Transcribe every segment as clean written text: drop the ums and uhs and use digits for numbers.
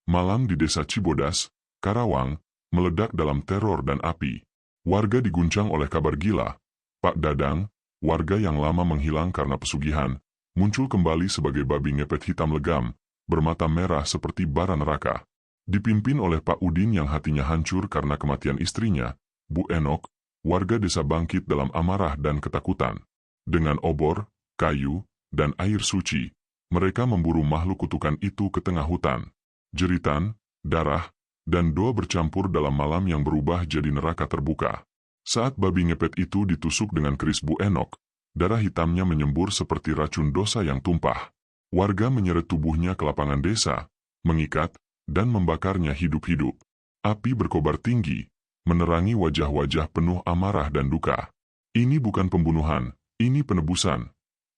Malam di desa Cibodas, Karawang, meledak dalam teror dan api. Warga diguncang oleh kabar gila. Pak Dadang, warga yang lama menghilang karena pesugihan, muncul kembali sebagai babi ngepet hitam legam, bermata merah seperti bara neraka. Dipimpin oleh Pak Udin yang hatinya hancur karena kematian istrinya, Bu Enok, warga desa bangkit dalam amarah dan ketakutan. Dengan obor, kayu, dan air suci, mereka memburu makhluk kutukan itu ke tengah hutan. Jeritan, darah, dan doa bercampur dalam malam yang berubah jadi neraka terbuka. Saat babi ngepet itu ditusuk dengan keris Bu Enok, darah hitamnya menyembur seperti racun dosa yang tumpah. Warga menyeret tubuhnya ke lapangan desa, mengikat, dan membakarnya hidup-hidup. Api berkobar tinggi, menerangi wajah-wajah penuh amarah dan duka. Ini bukan pembunuhan, ini penebusan.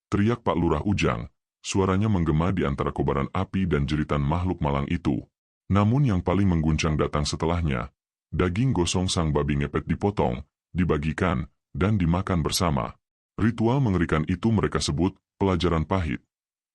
Teriak Pak Lurah Ujang, suaranya menggema di antara kobaran api dan jeritan makhluk malang itu. Namun yang paling mengguncang datang setelahnya. Daging gosong sang babi ngepet dipotong, dibagikan, dan dimakan bersama. Ritual mengerikan itu mereka sebut pelajaran pahit.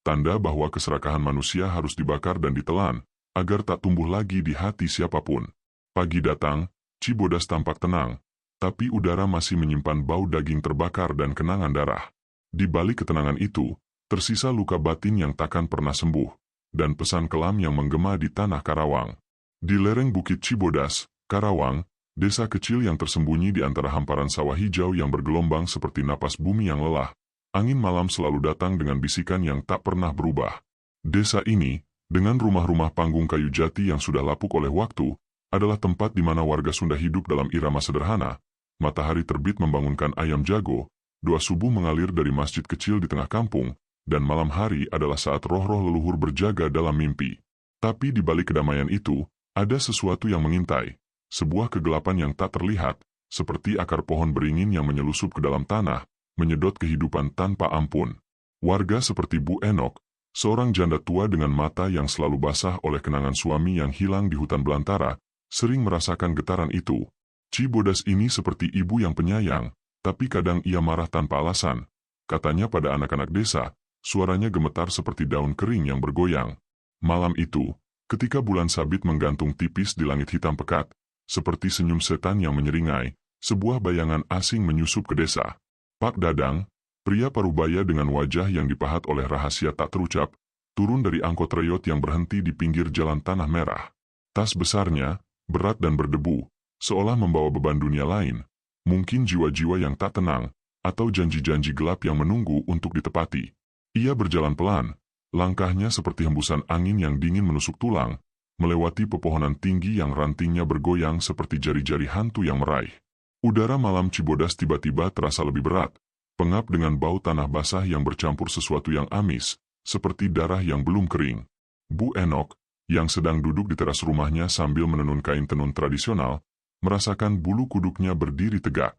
Tanda bahwa keserakahan manusia harus dibakar dan ditelan, agar tak tumbuh lagi di hati siapapun. Pagi datang, Cibodas tampak tenang, tapi udara masih menyimpan bau daging terbakar dan kenangan darah. Di balik ketenangan itu, tersisa luka batin yang takkan pernah sembuh, dan pesan kelam yang menggema di tanah Karawang. Di lereng Bukit Cibodas, Karawang, desa kecil yang tersembunyi di antara hamparan sawah hijau yang bergelombang seperti napas bumi yang lelah, angin malam selalu datang dengan bisikan yang tak pernah berubah. Desa ini, dengan rumah-rumah panggung kayu jati yang sudah lapuk oleh waktu, adalah tempat di mana warga Sunda hidup dalam irama sederhana. Matahari terbit membangunkan ayam jago, doa subuh mengalir dari masjid kecil di tengah kampung, dan malam hari adalah saat roh-roh leluhur berjaga dalam mimpi. Tapi di balik kedamaian itu, ada sesuatu yang mengintai, sebuah kegelapan yang tak terlihat, seperti akar pohon beringin yang menyelusup ke dalam tanah, menyedot kehidupan tanpa ampun. Warga seperti Bu Enok, seorang janda tua dengan mata yang selalu basah oleh kenangan suami yang hilang di hutan belantara, sering merasakan getaran itu. Cibodas ini seperti ibu yang penyayang, tapi kadang ia marah tanpa alasan. Katanya pada anak-anak desa, suaranya gemetar seperti daun kering yang bergoyang. Malam itu, ketika bulan sabit menggantung tipis di langit hitam pekat, seperti senyum setan yang menyeringai, sebuah bayangan asing menyusup ke desa. Pak Dadang, pria parubaya dengan wajah yang dipahat oleh rahasia tak terucap, turun dari angkot reyot yang berhenti di pinggir jalan tanah merah. Tas besarnya, berat dan berdebu, seolah membawa beban dunia lain, mungkin jiwa-jiwa yang tak tenang, atau janji-janji gelap yang menunggu untuk ditepati. Ia berjalan pelan, langkahnya seperti hembusan angin yang dingin menusuk tulang, melewati pepohonan tinggi yang rantingnya bergoyang seperti jari-jari hantu yang meraih. Udara malam Cibodas tiba-tiba terasa lebih berat, pengap dengan bau tanah basah yang bercampur sesuatu yang amis, seperti darah yang belum kering. Bu Enok, yang sedang duduk di teras rumahnya sambil menenun kain tenun tradisional, merasakan bulu kuduknya berdiri tegak.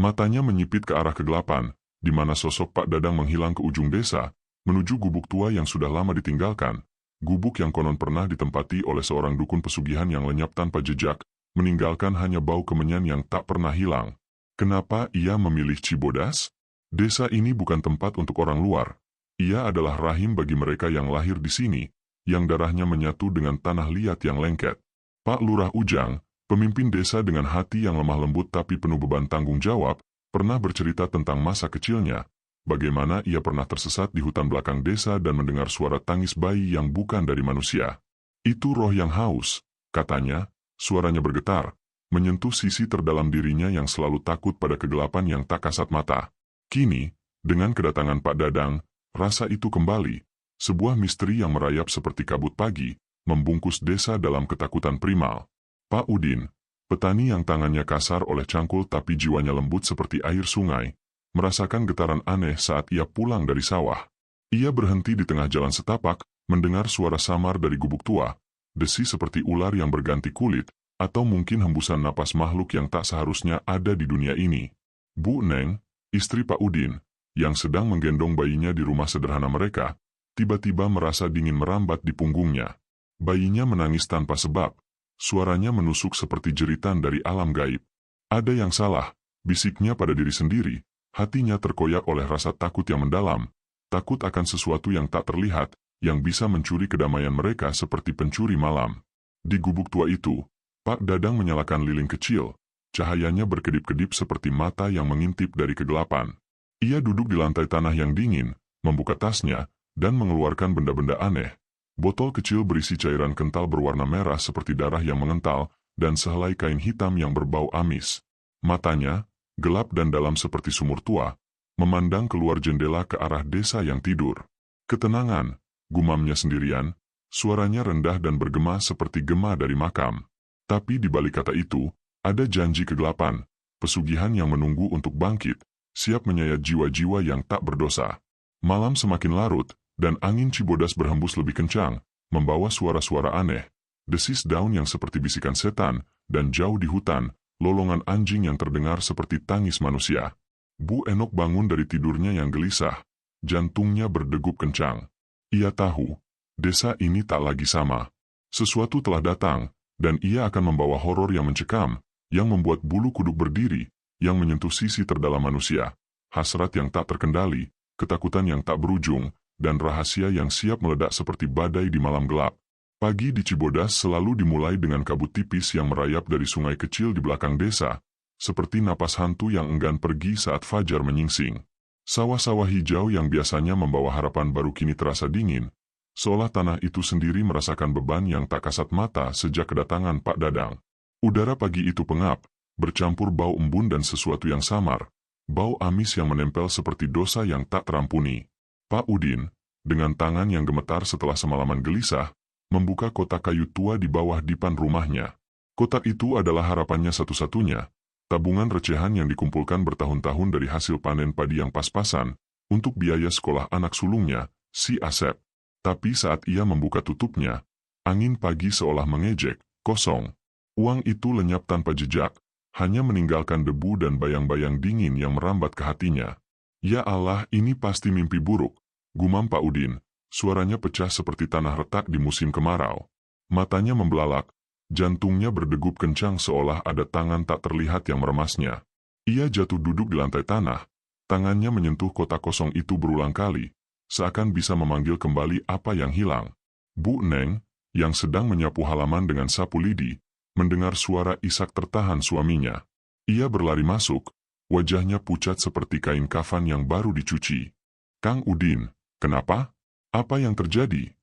Matanya menyipit ke arah kegelapan, di mana sosok Pak Dadang menghilang ke ujung desa, menuju gubuk tua yang sudah lama ditinggalkan. Gubuk yang konon pernah ditempati oleh seorang dukun pesugihan yang lenyap tanpa jejak, meninggalkan hanya bau kemenyan yang tak pernah hilang. Kenapa ia memilih Cibodas? Desa ini bukan tempat untuk orang luar. Ia adalah rahim bagi mereka yang lahir di sini, yang darahnya menyatu dengan tanah liat yang lengket. Pak Lurah Ujang, pemimpin desa dengan hati yang lemah lembut tapi penuh beban tanggung jawab, pernah bercerita tentang masa kecilnya, bagaimana ia pernah tersesat di hutan belakang desa dan mendengar suara tangis bayi yang bukan dari manusia. Itu roh yang haus, katanya, suaranya bergetar, menyentuh sisi terdalam dirinya yang selalu takut pada kegelapan yang tak kasat mata. Kini, dengan kedatangan Pak Dadang, rasa itu kembali, sebuah misteri yang merayap seperti kabut pagi, membungkus desa dalam ketakutan primal. Pak Udin, petani yang tangannya kasar oleh cangkul tapi jiwanya lembut seperti air sungai, merasakan getaran aneh saat ia pulang dari sawah. Ia berhenti di tengah jalan setapak, mendengar suara samar dari gubuk tua, desi seperti ular yang berganti kulit, atau mungkin hembusan napas makhluk yang tak seharusnya ada di dunia ini. Bu Neng, istri Pak Udin, yang sedang menggendong bayinya di rumah sederhana mereka, tiba-tiba merasa dingin merambat di punggungnya. Bayinya menangis tanpa sebab. Suaranya menusuk seperti jeritan dari alam gaib. Ada yang salah, bisiknya pada diri sendiri, hatinya terkoyak oleh rasa takut yang mendalam, takut akan sesuatu yang tak terlihat, yang bisa mencuri kedamaian mereka seperti pencuri malam. Di gubuk tua itu, Pak Dadang menyalakan lilin kecil, cahayanya berkedip-kedip seperti mata yang mengintip dari kegelapan. Ia duduk di lantai tanah yang dingin, membuka tasnya, dan mengeluarkan benda-benda aneh. Botol kecil berisi cairan kental berwarna merah seperti darah yang mengental, dan sehelai kain hitam yang berbau amis. Matanya, gelap dan dalam seperti sumur tua, memandang keluar jendela ke arah desa yang tidur. Ketenangan, gumamnya sendirian, suaranya rendah dan bergema seperti gema dari makam. Tapi di balik kata itu, ada janji kegelapan, pesugihan yang menunggu untuk bangkit, siap menyayat jiwa-jiwa yang tak berdosa. Malam semakin larut, dan angin Cibodas berhembus lebih kencang, membawa suara-suara aneh, desis daun yang seperti bisikan setan, dan jauh di hutan, lolongan anjing yang terdengar seperti tangis manusia. Bu Enok bangun dari tidurnya yang gelisah, jantungnya berdegup kencang. Ia tahu, desa ini tak lagi sama. Sesuatu telah datang, dan ia akan membawa horor yang mencekam, yang membuat bulu kuduk berdiri, yang menyentuh sisi terdalam manusia, hasrat yang tak terkendali, ketakutan yang tak berujung, dan rahasia yang siap meledak seperti badai di malam gelap. Pagi di Cibodas selalu dimulai dengan kabut tipis yang merayap dari sungai kecil di belakang desa, seperti napas hantu yang enggan pergi saat fajar menyingsing. Sawah-sawah hijau yang biasanya membawa harapan baru kini terasa dingin, seolah tanah itu sendiri merasakan beban yang tak kasat mata sejak kedatangan Pak Dadang. Udara pagi itu pengap, bercampur bau embun dan sesuatu yang samar, bau amis yang menempel seperti dosa yang tak terampuni. Pak Udin, dengan tangan yang gemetar setelah semalaman gelisah, membuka kotak kayu tua di bawah dipan rumahnya. Kotak itu adalah harapannya satu-satunya, tabungan recehan yang dikumpulkan bertahun-tahun dari hasil panen padi yang pas-pasan, untuk biaya sekolah anak sulungnya, si Asep. Tapi saat ia membuka tutupnya, angin pagi seolah mengejek, kosong. Uang itu lenyap tanpa jejak, hanya meninggalkan debu dan bayang-bayang dingin yang merambat ke hatinya. Ya Allah, ini pasti mimpi buruk, gumam Pak Udin, suaranya pecah seperti tanah retak di musim kemarau. Matanya membelalak, jantungnya berdegup kencang seolah ada tangan tak terlihat yang meremasnya. Ia jatuh duduk di lantai tanah, tangannya menyentuh kotak kosong itu berulang kali, seakan bisa memanggil kembali apa yang hilang. Bu Neng, yang sedang menyapu halaman dengan sapu lidi, mendengar suara isak tertahan suaminya. Ia berlari masuk, wajahnya pucat seperti kain kafan yang baru dicuci. "Kang Udin, kenapa? Apa yang terjadi?"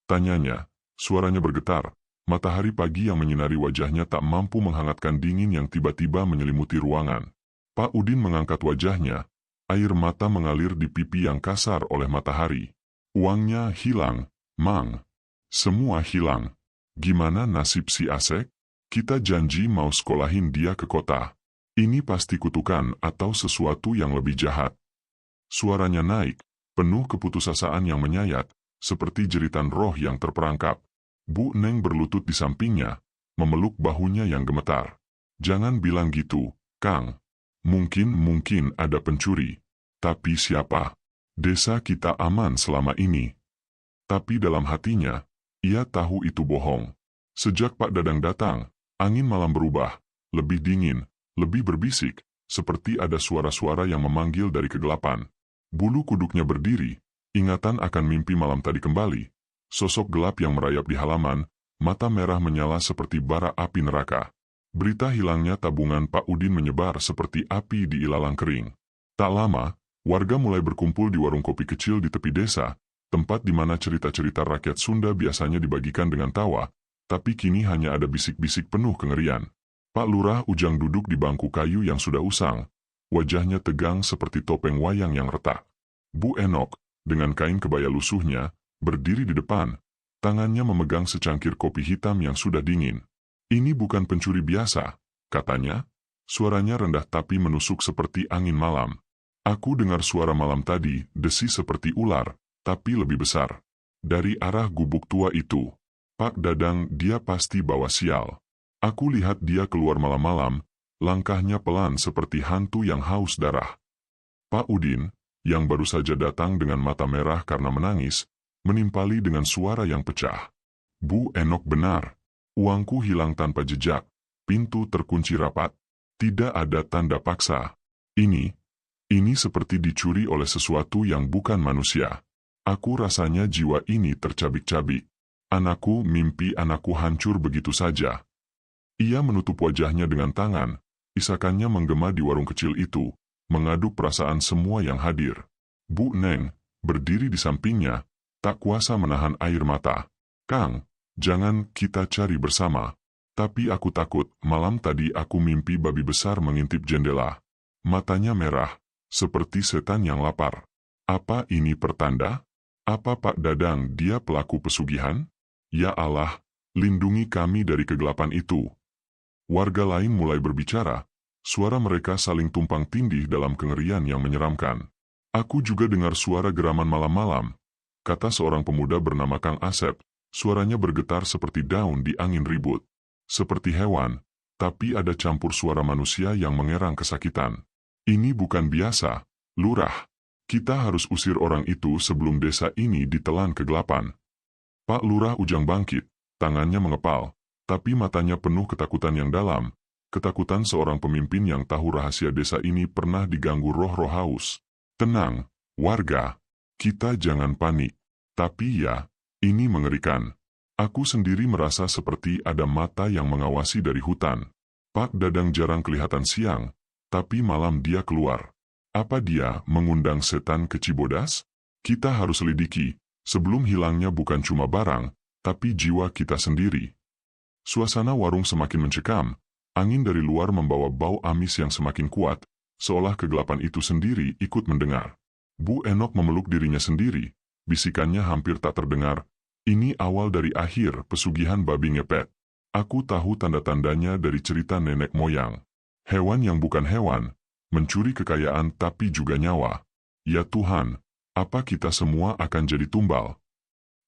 tanyanya, suaranya bergetar. Matahari pagi yang menyinari wajahnya tak mampu menghangatkan dingin yang tiba-tiba menyelimuti ruangan. Pak Udin mengangkat wajahnya, air mata mengalir di pipi yang kasar oleh matahari. "Uangnya hilang, Mang. Semua hilang. Gimana nasib si Asek? Kita janji mau sekolahin dia ke kota. Ini pasti kutukan atau sesuatu yang lebih jahat." Suaranya naik, penuh keputusasaan yang menyayat, seperti jeritan roh yang terperangkap. Bu Neng berlutut di sampingnya, memeluk bahunya yang gemetar. "Jangan bilang gitu, Kang. Mungkin ada pencuri. Tapi siapa? Desa kita aman selama ini." Tapi dalam hatinya, ia tahu itu bohong. Sejak Pak Dadang datang, angin malam berubah, lebih dingin, lebih berbisik, seperti ada suara-suara yang memanggil dari kegelapan. Bulu kuduknya berdiri, ingatan akan mimpi malam tadi kembali. Sosok gelap yang merayap di halaman, mata merah menyala seperti bara api neraka. Berita hilangnya tabungan Pak Udin menyebar seperti api di ilalang kering. Tak lama, warga mulai berkumpul di warung kopi kecil di tepi desa, tempat di mana cerita-cerita rakyat Sunda biasanya dibagikan dengan tawa, tapi kini hanya ada bisik-bisik penuh kengerian. Pak Lurah Ujang duduk di bangku kayu yang sudah usang, wajahnya tegang seperti topeng wayang yang retak. Bu Enok, dengan kain kebaya lusuhnya, berdiri di depan, tangannya memegang secangkir kopi hitam yang sudah dingin. "Ini bukan pencuri biasa," katanya, suaranya rendah tapi menusuk seperti angin malam. "Aku dengar suara malam tadi, desi seperti ular, tapi lebih besar. Dari arah gubuk tua itu. Pak Dadang, dia pasti bawa sial. Aku lihat dia keluar malam-malam, langkahnya pelan seperti hantu yang haus darah." Pak Udin, yang baru saja datang dengan mata merah karena menangis, menimpali dengan suara yang pecah. "Bu Enok benar. Uangku hilang tanpa jejak, pintu terkunci rapat. Tidak ada tanda paksa. Ini seperti dicuri oleh sesuatu yang bukan manusia. Aku rasanya jiwa ini tercabik-cabik." Anakku, mimpi anakku hancur begitu saja. Ia menutup wajahnya dengan tangan, isakannya menggema di warung kecil itu, mengaduk perasaan semua yang hadir. Bu Neng berdiri di sampingnya, tak kuasa menahan air mata. Kang, jangan, kita cari bersama. Tapi aku takut, malam tadi aku mimpi babi besar mengintip jendela. Matanya merah, seperti setan yang lapar. Apa ini pertanda? Apa Pak Dadang dia pelaku pesugihan? Ya Allah, lindungi kami dari kegelapan itu. Warga lain mulai berbicara, suara mereka saling tumpang tindih dalam kengerian yang menyeramkan. Aku juga dengar suara geraman malam-malam, kata seorang pemuda bernama Kang Asep, suaranya bergetar seperti daun di angin ribut. Seperti hewan, tapi ada campur suara manusia yang mengerang kesakitan. Ini bukan biasa, Lurah. Kita harus usir orang itu sebelum desa ini ditelan kegelapan. Pak Lurah Ujang bangkit, tangannya mengepal, tapi matanya penuh ketakutan yang dalam, ketakutan seorang pemimpin yang tahu rahasia desa ini pernah diganggu roh-roh haus. Tenang, warga, kita jangan panik. Tapi ya, ini mengerikan. Aku sendiri merasa seperti ada mata yang mengawasi dari hutan. Pak Dadang jarang kelihatan siang, tapi malam dia keluar. Apa dia mengundang setan ke Cibodas? Kita harus selidiki. Sebelum hilangnya bukan cuma barang, tapi jiwa kita sendiri. Suasana warung semakin mencekam, angin dari luar membawa bau amis yang semakin kuat, seolah kegelapan itu sendiri ikut mendengar. Bu Enok memeluk dirinya sendiri, bisikannya hampir tak terdengar, ini awal dari akhir pesugihan babi ngepet. Aku tahu tanda-tandanya dari cerita nenek moyang. Hewan yang bukan hewan, mencuri kekayaan tapi juga nyawa. Ya Tuhan, apa kita semua akan jadi tumbal?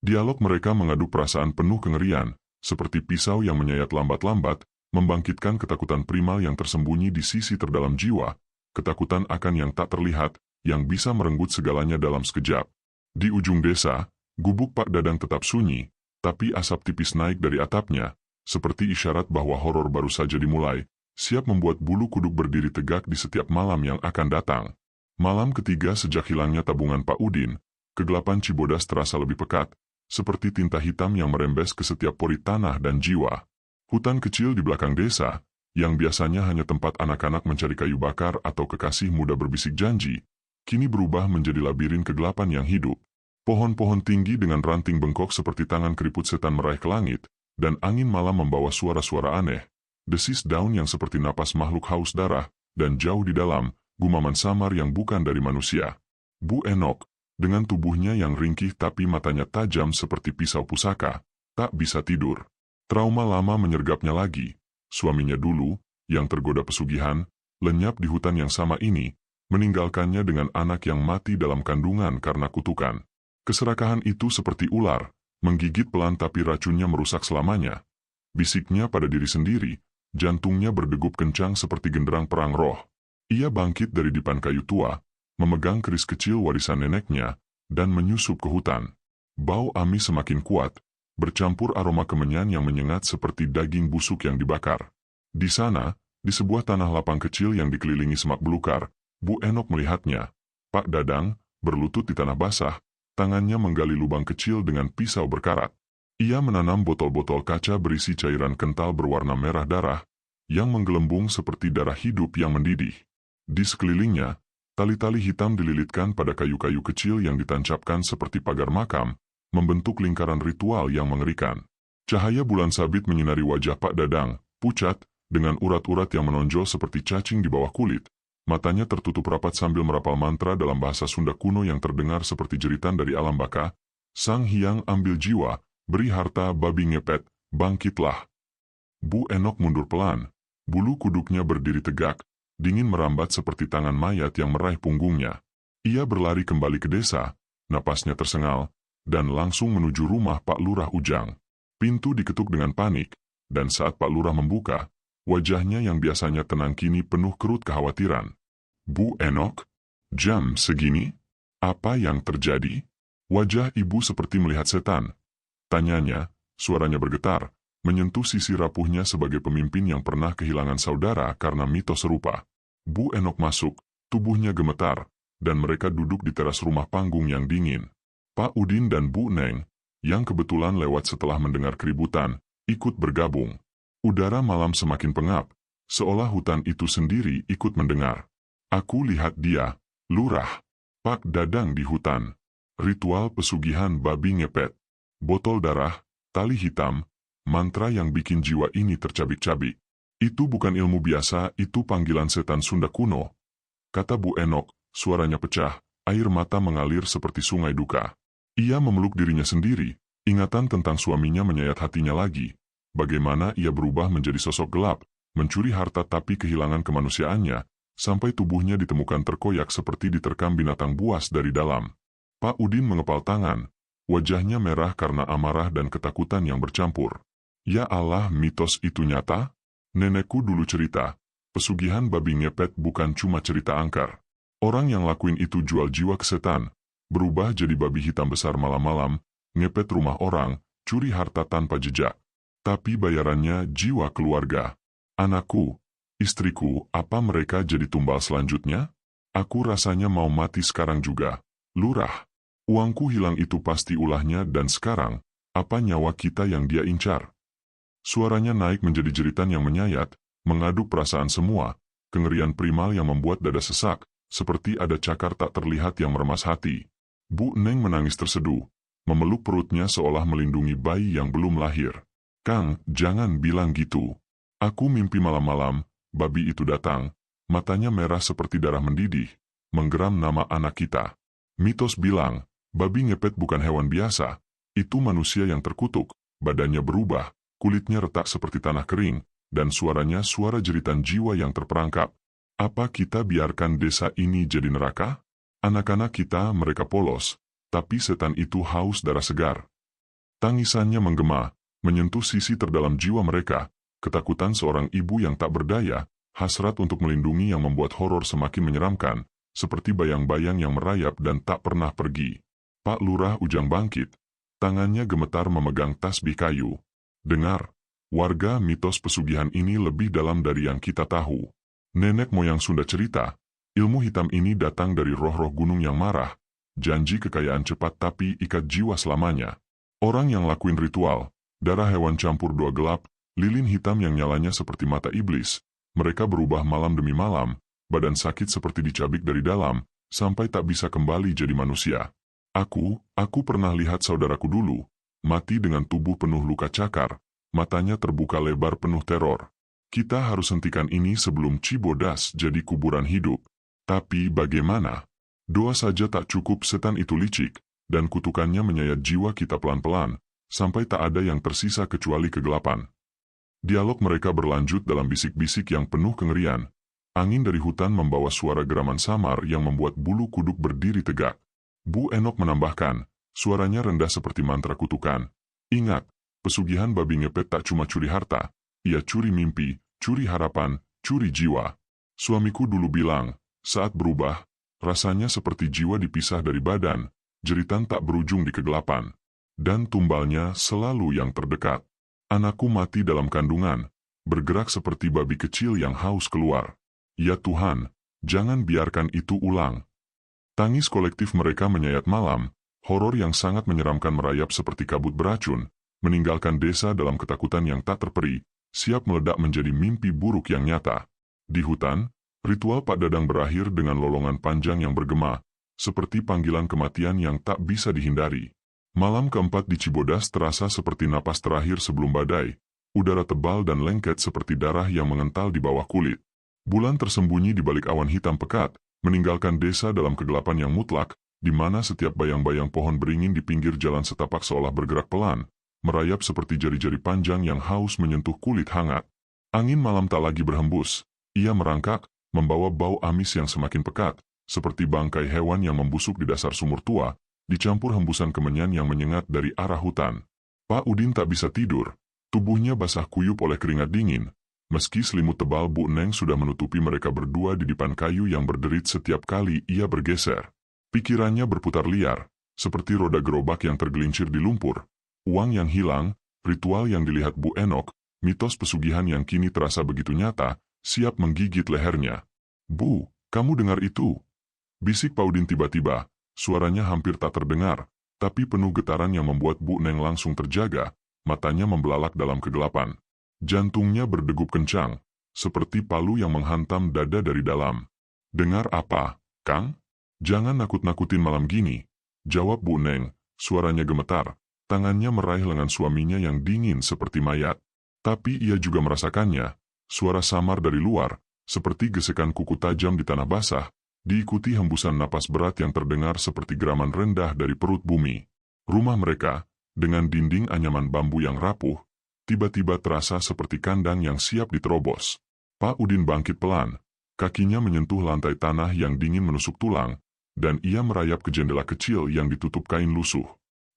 Dialog mereka mengadu perasaan penuh kengerian, seperti pisau yang menyayat lambat-lambat, membangkitkan ketakutan primal yang tersembunyi di sisi terdalam jiwa, ketakutan akan yang tak terlihat, yang bisa merenggut segalanya dalam sekejap. Di ujung desa, gubuk Pak Dadang tetap sunyi, tapi asap tipis naik dari atapnya, seperti isyarat bahwa horor baru saja dimulai, siap membuat bulu kuduk berdiri tegak di setiap malam yang akan datang. Malam ketiga sejak hilangnya tabungan Pak Udin, kegelapan Cibodas terasa lebih pekat, seperti tinta hitam yang merembes ke setiap pori tanah dan jiwa. Hutan kecil di belakang desa, yang biasanya hanya tempat anak-anak mencari kayu bakar atau kekasih muda berbisik janji, kini berubah menjadi labirin kegelapan yang hidup. Pohon-pohon tinggi dengan ranting bengkok seperti tangan keriput setan meraih ke langit, dan angin malam membawa suara-suara aneh. Desis daun yang seperti napas makhluk haus darah, dan jauh di dalam, gumaman samar yang bukan dari manusia. Bu Enok, dengan tubuhnya yang ringkih tapi matanya tajam seperti pisau pusaka, tak bisa tidur. Trauma lama menyergapnya lagi. Suaminya dulu, yang tergoda pesugihan, lenyap di hutan yang sama ini, meninggalkannya dengan anak yang mati dalam kandungan karena kutukan. Keserakahan itu seperti ular, menggigit pelan tapi racunnya merusak selamanya. Bisiknya pada diri sendiri, jantungnya berdegup kencang seperti genderang perang roh. Ia bangkit dari dipan kayu tua, memegang keris kecil warisan neneknya, dan menyusup ke hutan. Bau amis semakin kuat, bercampur aroma kemenyan yang menyengat seperti daging busuk yang dibakar. Di sana, di sebuah tanah lapang kecil yang dikelilingi semak belukar, Bu Enok melihatnya. Pak Dadang, berlutut di tanah basah, tangannya menggali lubang kecil dengan pisau berkarat. Ia menanam botol-botol kaca berisi cairan kental berwarna merah darah, yang menggelembung seperti darah hidup yang mendidih. Di sekelilingnya, tali-tali hitam dililitkan pada kayu-kayu kecil yang ditancapkan seperti pagar makam, membentuk lingkaran ritual yang mengerikan. Cahaya bulan sabit menyinari wajah Pak Dadang, pucat, dengan urat-urat yang menonjol seperti cacing di bawah kulit. Matanya tertutup rapat sambil merapal mantra dalam bahasa Sunda kuno yang terdengar seperti jeritan dari alam baka. Sang Hyang ambil jiwa, beri harta babi ngepet, bangkitlah. Bu Enok mundur pelan, bulu kuduknya berdiri tegak, dingin merambat seperti tangan mayat yang meraih punggungnya. Ia berlari kembali ke desa, napasnya tersengal, dan langsung menuju rumah Pak Lurah Ujang. Pintu diketuk dengan panik, dan saat Pak Lurah membuka, wajahnya yang biasanya tenang kini penuh kerut kekhawatiran. Bu Enok, jam segini? Apa yang terjadi? Wajah ibu seperti melihat setan. Tanyanya, suaranya bergetar, menyentuh sisi rapuhnya sebagai pemimpin yang pernah kehilangan saudara karena mitos serupa. Bu Enok masuk, tubuhnya gemetar, dan mereka duduk di teras rumah panggung yang dingin. Pak Udin dan Bu Neng, yang kebetulan lewat setelah mendengar keributan, ikut bergabung. Udara malam semakin pengap, seolah hutan itu sendiri ikut mendengar. Aku lihat dia, lurah, Pak Dadang di hutan. Ritual pesugihan babi ngepet. Botol darah, tali hitam, mantra yang bikin jiwa ini tercabik-cabik. Itu bukan ilmu biasa, itu panggilan setan Sunda kuno. Kata Bu Enok, suaranya pecah, air mata mengalir seperti sungai duka. Ia memeluk dirinya sendiri, ingatan tentang suaminya menyayat hatinya lagi. Bagaimana ia berubah menjadi sosok gelap, mencuri harta tapi kehilangan kemanusiaannya, sampai tubuhnya ditemukan terkoyak seperti diterkam binatang buas dari dalam. Pak Udin mengepal tangan, wajahnya merah karena amarah dan ketakutan yang bercampur. Ya Allah, mitos itu nyata? Nenekku dulu cerita, pesugihan babi ngepet bukan cuma cerita angker. Orang yang lakuin itu jual jiwa ke setan, berubah jadi babi hitam besar malam-malam, ngepet rumah orang, curi harta tanpa jejak. Tapi bayarannya jiwa keluarga. Anakku, istriku, apa mereka jadi tumbal selanjutnya? Aku rasanya mau mati sekarang juga. Lurah, uangku hilang itu pasti ulahnya dan sekarang, apa nyawa kita yang dia incar? Suaranya naik menjadi jeritan yang menyayat, mengaduk perasaan semua, kengerian primal yang membuat dada sesak, seperti ada cakar tak terlihat yang meremas hati. Bu Neng menangis terseduh, memeluk perutnya seolah melindungi bayi yang belum lahir. Kang, jangan bilang gitu. Aku mimpi malam-malam, babi itu datang, matanya merah seperti darah mendidih, menggeram nama anak kita. Mitos bilang, babi ngepet bukan hewan biasa, itu manusia yang terkutuk, badannya berubah, kulitnya retak seperti tanah kering, dan suaranya suara jeritan jiwa yang terperangkap. Apa kita biarkan desa ini jadi neraka? Anak-anak kita mereka polos, tapi setan itu haus darah segar. Tangisannya menggema, menyentuh sisi terdalam jiwa mereka. Ketakutan seorang ibu yang tak berdaya, hasrat untuk melindungi yang membuat horor semakin menyeramkan, seperti bayang-bayang yang merayap dan tak pernah pergi. Pak Lurah Ujang bangkit, tangannya gemetar memegang tasbih kayu. Dengar, warga, mitos pesugihan ini lebih dalam dari yang kita tahu. Nenek moyang Sunda cerita, ilmu hitam ini datang dari roh-roh gunung yang marah, janji kekayaan cepat tapi ikat jiwa selamanya. Orang yang lakuin ritual, darah hewan campur doa gelap, lilin hitam yang nyalanya seperti mata iblis, mereka berubah malam demi malam, badan sakit seperti dicabik dari dalam, sampai tak bisa kembali jadi manusia. Aku pernah lihat saudaraku dulu, mati dengan tubuh penuh luka cakar, matanya terbuka lebar penuh teror. Kita harus hentikan ini sebelum Cibodas jadi kuburan hidup. Tapi bagaimana? Doa saja tak cukup, setan itu licik, dan kutukannya menyayat jiwa kita pelan-pelan, sampai tak ada yang tersisa kecuali kegelapan. Dialog mereka berlanjut dalam bisik-bisik yang penuh kengerian. Angin dari hutan membawa suara geraman samar yang membuat bulu kuduk berdiri tegak. Bu Enok menambahkan, suaranya rendah seperti mantra kutukan. Ingat, pesugihan babi ngepet tak cuma curi harta, ia curi mimpi, curi harapan, curi jiwa. Suamiku dulu bilang, saat berubah, rasanya seperti jiwa dipisah dari badan, jeritan tak berujung di kegelapan. Dan tumbalnya selalu yang terdekat. Anakku mati dalam kandungan, bergerak seperti babi kecil yang haus keluar. Ya Tuhan, jangan biarkan itu ulang. Tangis kolektif mereka menyayat malam, horor yang sangat menyeramkan merayap seperti kabut beracun, meninggalkan desa dalam ketakutan yang tak terperi, siap meledak menjadi mimpi buruk yang nyata. Di hutan, ritual Pak Dadang berakhir dengan lolongan panjang yang bergema, seperti panggilan kematian yang tak bisa dihindari. Malam keempat di Cibodas terasa seperti napas terakhir sebelum badai, udara tebal dan lengket seperti darah yang mengental di bawah kulit. Bulan tersembunyi di balik awan hitam pekat, meninggalkan desa dalam kegelapan yang mutlak, di mana setiap bayang-bayang pohon beringin di pinggir jalan setapak seolah bergerak pelan, merayap seperti jari-jari panjang yang haus menyentuh kulit hangat. Angin malam tak lagi berhembus, ia merangkak, membawa bau amis yang semakin pekat, seperti bangkai hewan yang membusuk di dasar sumur tua, dicampur hembusan kemenyan yang menyengat dari arah hutan. Pak Udin tak bisa tidur, tubuhnya basah kuyup oleh keringat dingin, meski selimut tebal Bu Neng sudah menutupi mereka berdua di dipan kayu yang berderit setiap kali ia bergeser. Pikirannya berputar liar, seperti roda gerobak yang tergelincir di lumpur. Uang yang hilang, ritual yang dilihat Bu Enok, mitos pesugihan yang kini terasa begitu nyata, siap menggigit lehernya. Bu, kamu dengar itu? Bisik Pak Udin tiba-tiba. Suaranya hampir tak terdengar, tapi penuh getaran yang membuat Bu Neng langsung terjaga, matanya membelalak dalam kegelapan. Jantungnya berdegup kencang, seperti palu yang menghantam dada dari dalam. "Dengar apa, Kang? Jangan nakut-nakutin malam gini," jawab Bu Neng, suaranya gemetar. Tangannya meraih lengan suaminya yang dingin seperti mayat. Tapi ia juga merasakannya, suara samar dari luar, seperti gesekan kuku tajam di tanah basah, diikuti hembusan napas berat yang terdengar seperti geraman rendah dari perut bumi. Rumah mereka, dengan dinding anyaman bambu yang rapuh, tiba-tiba terasa seperti kandang yang siap diterobos. Pak Udin bangkit pelan, kakinya menyentuh lantai tanah yang dingin menusuk tulang, dan ia merayap ke jendela kecil yang ditutup kain lusuh.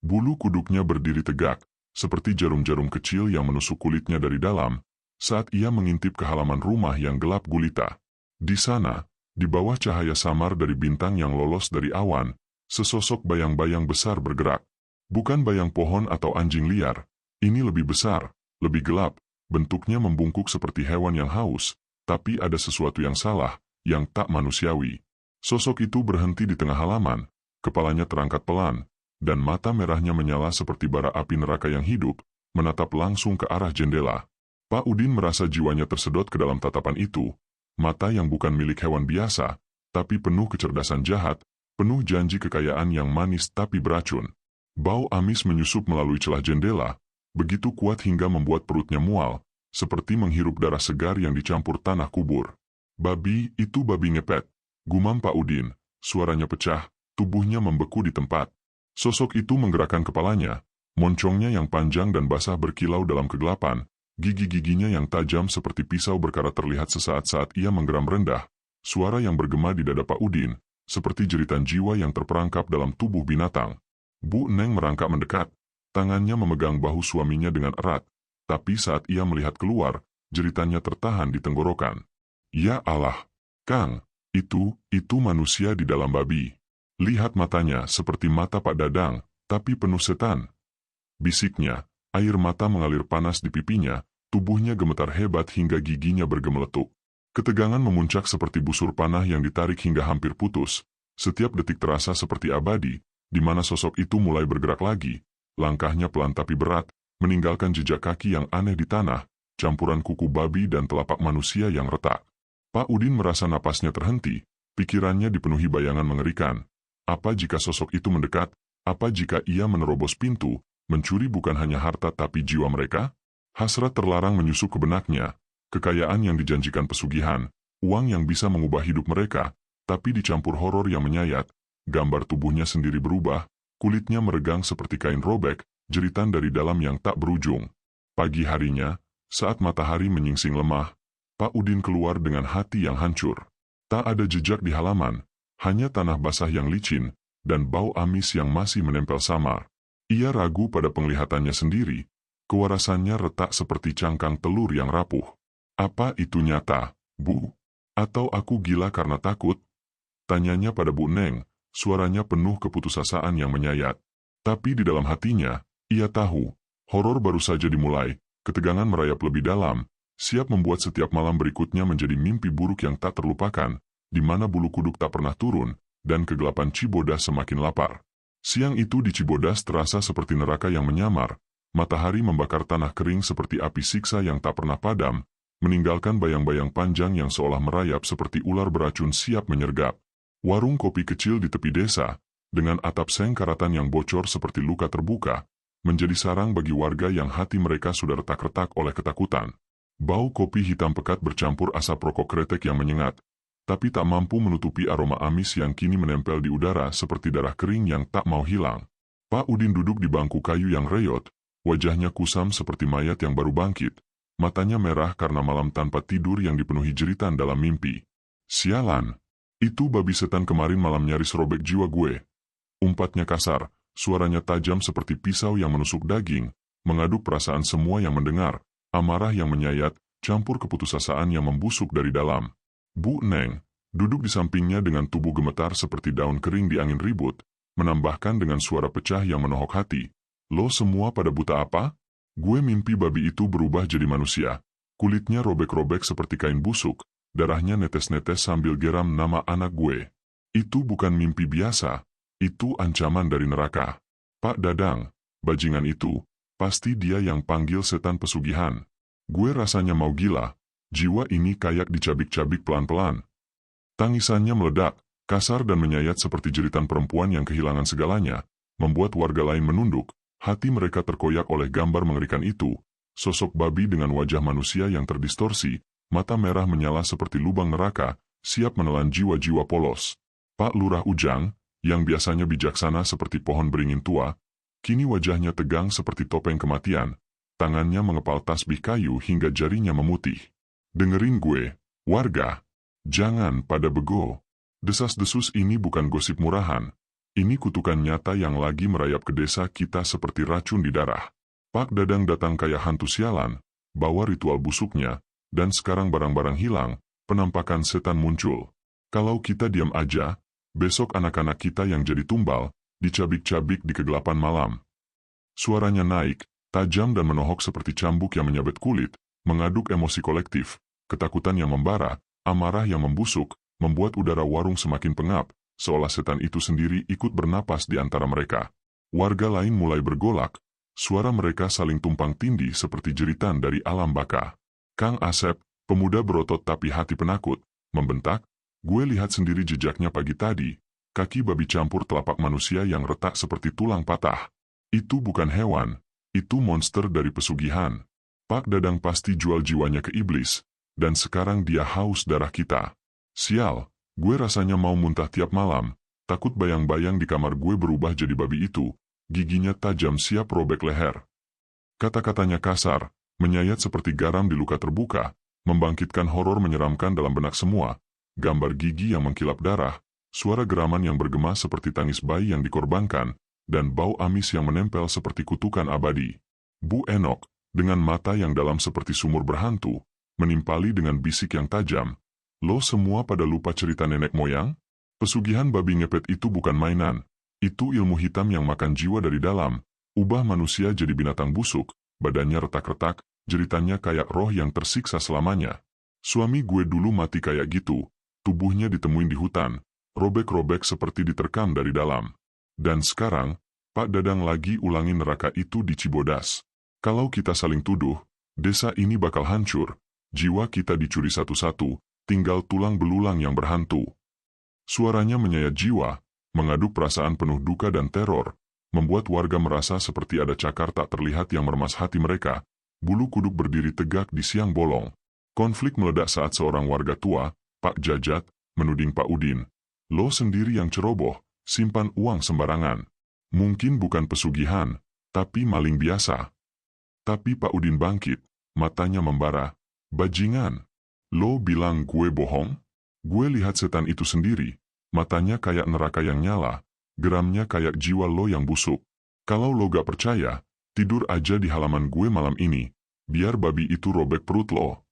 Bulu kuduknya berdiri tegak, seperti jarum-jarum kecil yang menusuk kulitnya dari dalam, saat ia mengintip ke halaman rumah yang gelap gulita. Di sana, di bawah cahaya samar dari bintang yang lolos dari awan, sesosok bayang-bayang besar bergerak. Bukan bayang pohon atau anjing liar, ini lebih besar, lebih gelap, bentuknya membungkuk seperti hewan yang haus, tapi ada sesuatu yang salah, yang tak manusiawi. Sosok itu berhenti di tengah halaman, kepalanya terangkat pelan, dan mata merahnya menyala seperti bara api neraka yang hidup, menatap langsung ke arah jendela. Pak Udin merasa jiwanya tersedot ke dalam tatapan itu, mata yang bukan milik hewan biasa, tapi penuh kecerdasan jahat, penuh janji kekayaan yang manis tapi beracun. Bau amis menyusup melalui celah jendela, begitu kuat hingga membuat perutnya mual, seperti menghirup darah segar yang dicampur tanah kubur. "Babi, itu babi ngepet," gumam Pak Udin, suaranya pecah, tubuhnya membeku di tempat. Sosok itu menggerakkan kepalanya, moncongnya yang panjang dan basah berkilau dalam kegelapan, gigi-giginya yang tajam seperti pisau berkarat terlihat sesaat saat ia menggeram rendah, suara yang bergema di dada Pak Udin, seperti jeritan jiwa yang terperangkap dalam tubuh binatang. Bu Neng merangkak mendekat, tangannya memegang bahu suaminya dengan erat, tapi saat ia melihat keluar, jeritannya tertahan di tenggorokan. "Ya Allah, Kang, itu manusia di dalam babi. Lihat matanya seperti mata Pak Dadang, tapi penuh setan," bisiknya. Air mata mengalir panas di pipinya, tubuhnya gemetar hebat hingga giginya bergemeletuk. Ketegangan memuncak seperti busur panah yang ditarik hingga hampir putus. Setiap detik terasa seperti abadi, di mana sosok itu mulai bergerak lagi. Langkahnya pelan tapi berat, meninggalkan jejak kaki yang aneh di tanah, campuran kuku babi dan telapak manusia yang retak. Pak Udin merasa napasnya terhenti, pikirannya dipenuhi bayangan mengerikan. Apa jika sosok itu mendekat? Apa jika ia menerobos pintu, mencuri bukan hanya harta tapi jiwa mereka? Hasrat terlarang menyusup ke benaknya, kekayaan yang dijanjikan pesugihan, uang yang bisa mengubah hidup mereka, tapi dicampur horor yang menyayat, gambar tubuhnya sendiri berubah, kulitnya meregang seperti kain robek, jeritan dari dalam yang tak berujung. Pagi harinya, saat matahari menyingsing lemah, Pak Udin keluar dengan hati yang hancur. Tak ada jejak di halaman, hanya tanah basah yang licin, dan bau amis yang masih menempel samar. Ia ragu pada penglihatannya sendiri, kewarasannya retak seperti cangkang telur yang rapuh. "Apa itu nyata, Bu? Atau aku gila karena takut?" tanyanya pada Bu Neng, suaranya penuh keputusasaan yang menyayat. Tapi di dalam hatinya, ia tahu, horor baru saja dimulai, ketegangan merayap lebih dalam, siap membuat setiap malam berikutnya menjadi mimpi buruk yang tak terlupakan, di mana bulu kuduk tak pernah turun, dan kegelapan Cibodas semakin lapar. Siang itu di Cibodas terasa seperti neraka yang menyamar, matahari membakar tanah kering seperti api siksa yang tak pernah padam, meninggalkan bayang-bayang panjang yang seolah merayap seperti ular beracun siap menyergap. Warung kopi kecil di tepi desa, dengan atap seng karatan yang bocor seperti luka terbuka, menjadi sarang bagi warga yang hati mereka sudah retak-retak oleh ketakutan. Bau kopi hitam pekat bercampur asap rokok kretek yang menyengat, tapi tak mampu menutupi aroma amis yang kini menempel di udara seperti darah kering yang tak mau hilang. Pak Udin duduk di bangku kayu yang reyot, wajahnya kusam seperti mayat yang baru bangkit, matanya merah karena malam tanpa tidur yang dipenuhi jeritan dalam mimpi. "Sialan, itu babi setan kemarin malam nyaris robek jiwa gue," umpatnya kasar, suaranya tajam seperti pisau yang menusuk daging, mengaduk perasaan semua yang mendengar, amarah yang menyayat, campur keputusasaan yang membusuk dari dalam. Bu Neng, duduk di sampingnya dengan tubuh gemetar seperti daun kering di angin ribut, menambahkan dengan suara pecah yang menohok hati, "Lo semua pada buta apa? Gue mimpi babi itu berubah jadi manusia. Kulitnya robek-robek seperti kain busuk, darahnya netes-netes sambil geram nama anak gue. Itu bukan mimpi biasa, itu ancaman dari neraka." Pak Dadang, bajingan itu, pasti dia yang panggil setan pesugihan. Gue rasanya mau gila, jiwa ini kayak dicabik-cabik pelan-pelan. Tangisannya meledak, kasar dan menyayat seperti jeritan perempuan yang kehilangan segalanya, membuat warga lain menunduk, hati mereka terkoyak oleh gambar mengerikan itu, sosok babi dengan wajah manusia yang terdistorsi, mata merah menyala seperti lubang neraka, siap menelan jiwa-jiwa polos. Pak Lurah Ujang, yang biasanya bijaksana seperti pohon beringin tua, kini wajahnya tegang seperti topeng kematian, tangannya mengepal tasbih kayu hingga jarinya memutih. Dengerin gue, warga. Jangan pada bego. Desas-desus ini bukan gosip murahan. Ini kutukan nyata yang lagi merayap ke desa kita seperti racun di darah. Pak Dadang datang kayak hantu sialan, bawa ritual busuknya, dan sekarang barang-barang hilang, penampakan setan muncul. Kalau kita diam aja, besok anak-anak kita yang jadi tumbal, dicabik-cabik di kegelapan malam. Suaranya naik, tajam dan menohok seperti cambuk yang menyabet kulit, mengaduk emosi kolektif, ketakutan yang membara, amarah yang membusuk, membuat udara warung semakin pengap, seolah setan itu sendiri ikut bernapas di antara mereka. Warga lain mulai bergolak, suara mereka saling tumpang tindih seperti jeritan dari alam baka. Kang Asep, pemuda berotot tapi hati penakut, membentak, gue lihat sendiri jejaknya pagi tadi, kaki babi campur telapak manusia yang retak seperti tulang patah. Itu bukan hewan, itu monster dari pesugihan. Pak Dadang pasti jual jiwanya ke iblis, dan sekarang dia haus darah kita. Sial, gue rasanya mau muntah tiap malam, takut bayang-bayang di kamar gue berubah jadi babi itu, giginya tajam siap robek leher. Kata-katanya kasar, menyayat seperti garam di luka terbuka, membangkitkan horor menyeramkan dalam benak semua, gambar gigi yang mengkilap darah, suara geraman yang bergema seperti tangis bayi yang dikorbankan, dan bau amis yang menempel seperti kutukan abadi. Bu Enok, dengan mata yang dalam seperti sumur berhantu, menimpali dengan bisik yang tajam, lo semua pada lupa cerita nenek moyang? Pesugihan babi ngepet itu bukan mainan, itu ilmu hitam yang makan jiwa dari dalam, ubah manusia jadi binatang busuk, badannya retak-retak, jeritannya kayak roh yang tersiksa selamanya. Suami gue dulu mati kayak gitu, tubuhnya ditemuin di hutan, robek-robek seperti diterkam dari dalam. Dan sekarang, Pak Dadang lagi ulangi neraka itu di Cibodas. Kalau kita saling tuduh, desa ini bakal hancur. Jiwa kita dicuri satu-satu, tinggal tulang belulang yang berhantu. Suaranya menyayat jiwa, mengaduk perasaan penuh duka dan teror, membuat warga merasa seperti ada cakar tak terlihat yang meremas hati mereka, bulu kuduk berdiri tegak di siang bolong. Konflik meledak saat seorang warga tua, Pak Jajat, menuding Pak Udin. Lo sendiri yang ceroboh, simpan uang sembarangan. Mungkin bukan pesugihan, tapi maling biasa. Tapi Pak Udin bangkit, matanya membara. Bajingan, lo bilang gue bohong? Gue lihat setan itu sendiri, matanya kayak neraka yang nyala, geramnya kayak jiwa lo yang busuk. Kalau lo gak percaya, tidur aja di halaman gue malam ini, biar babi itu robek perut lo.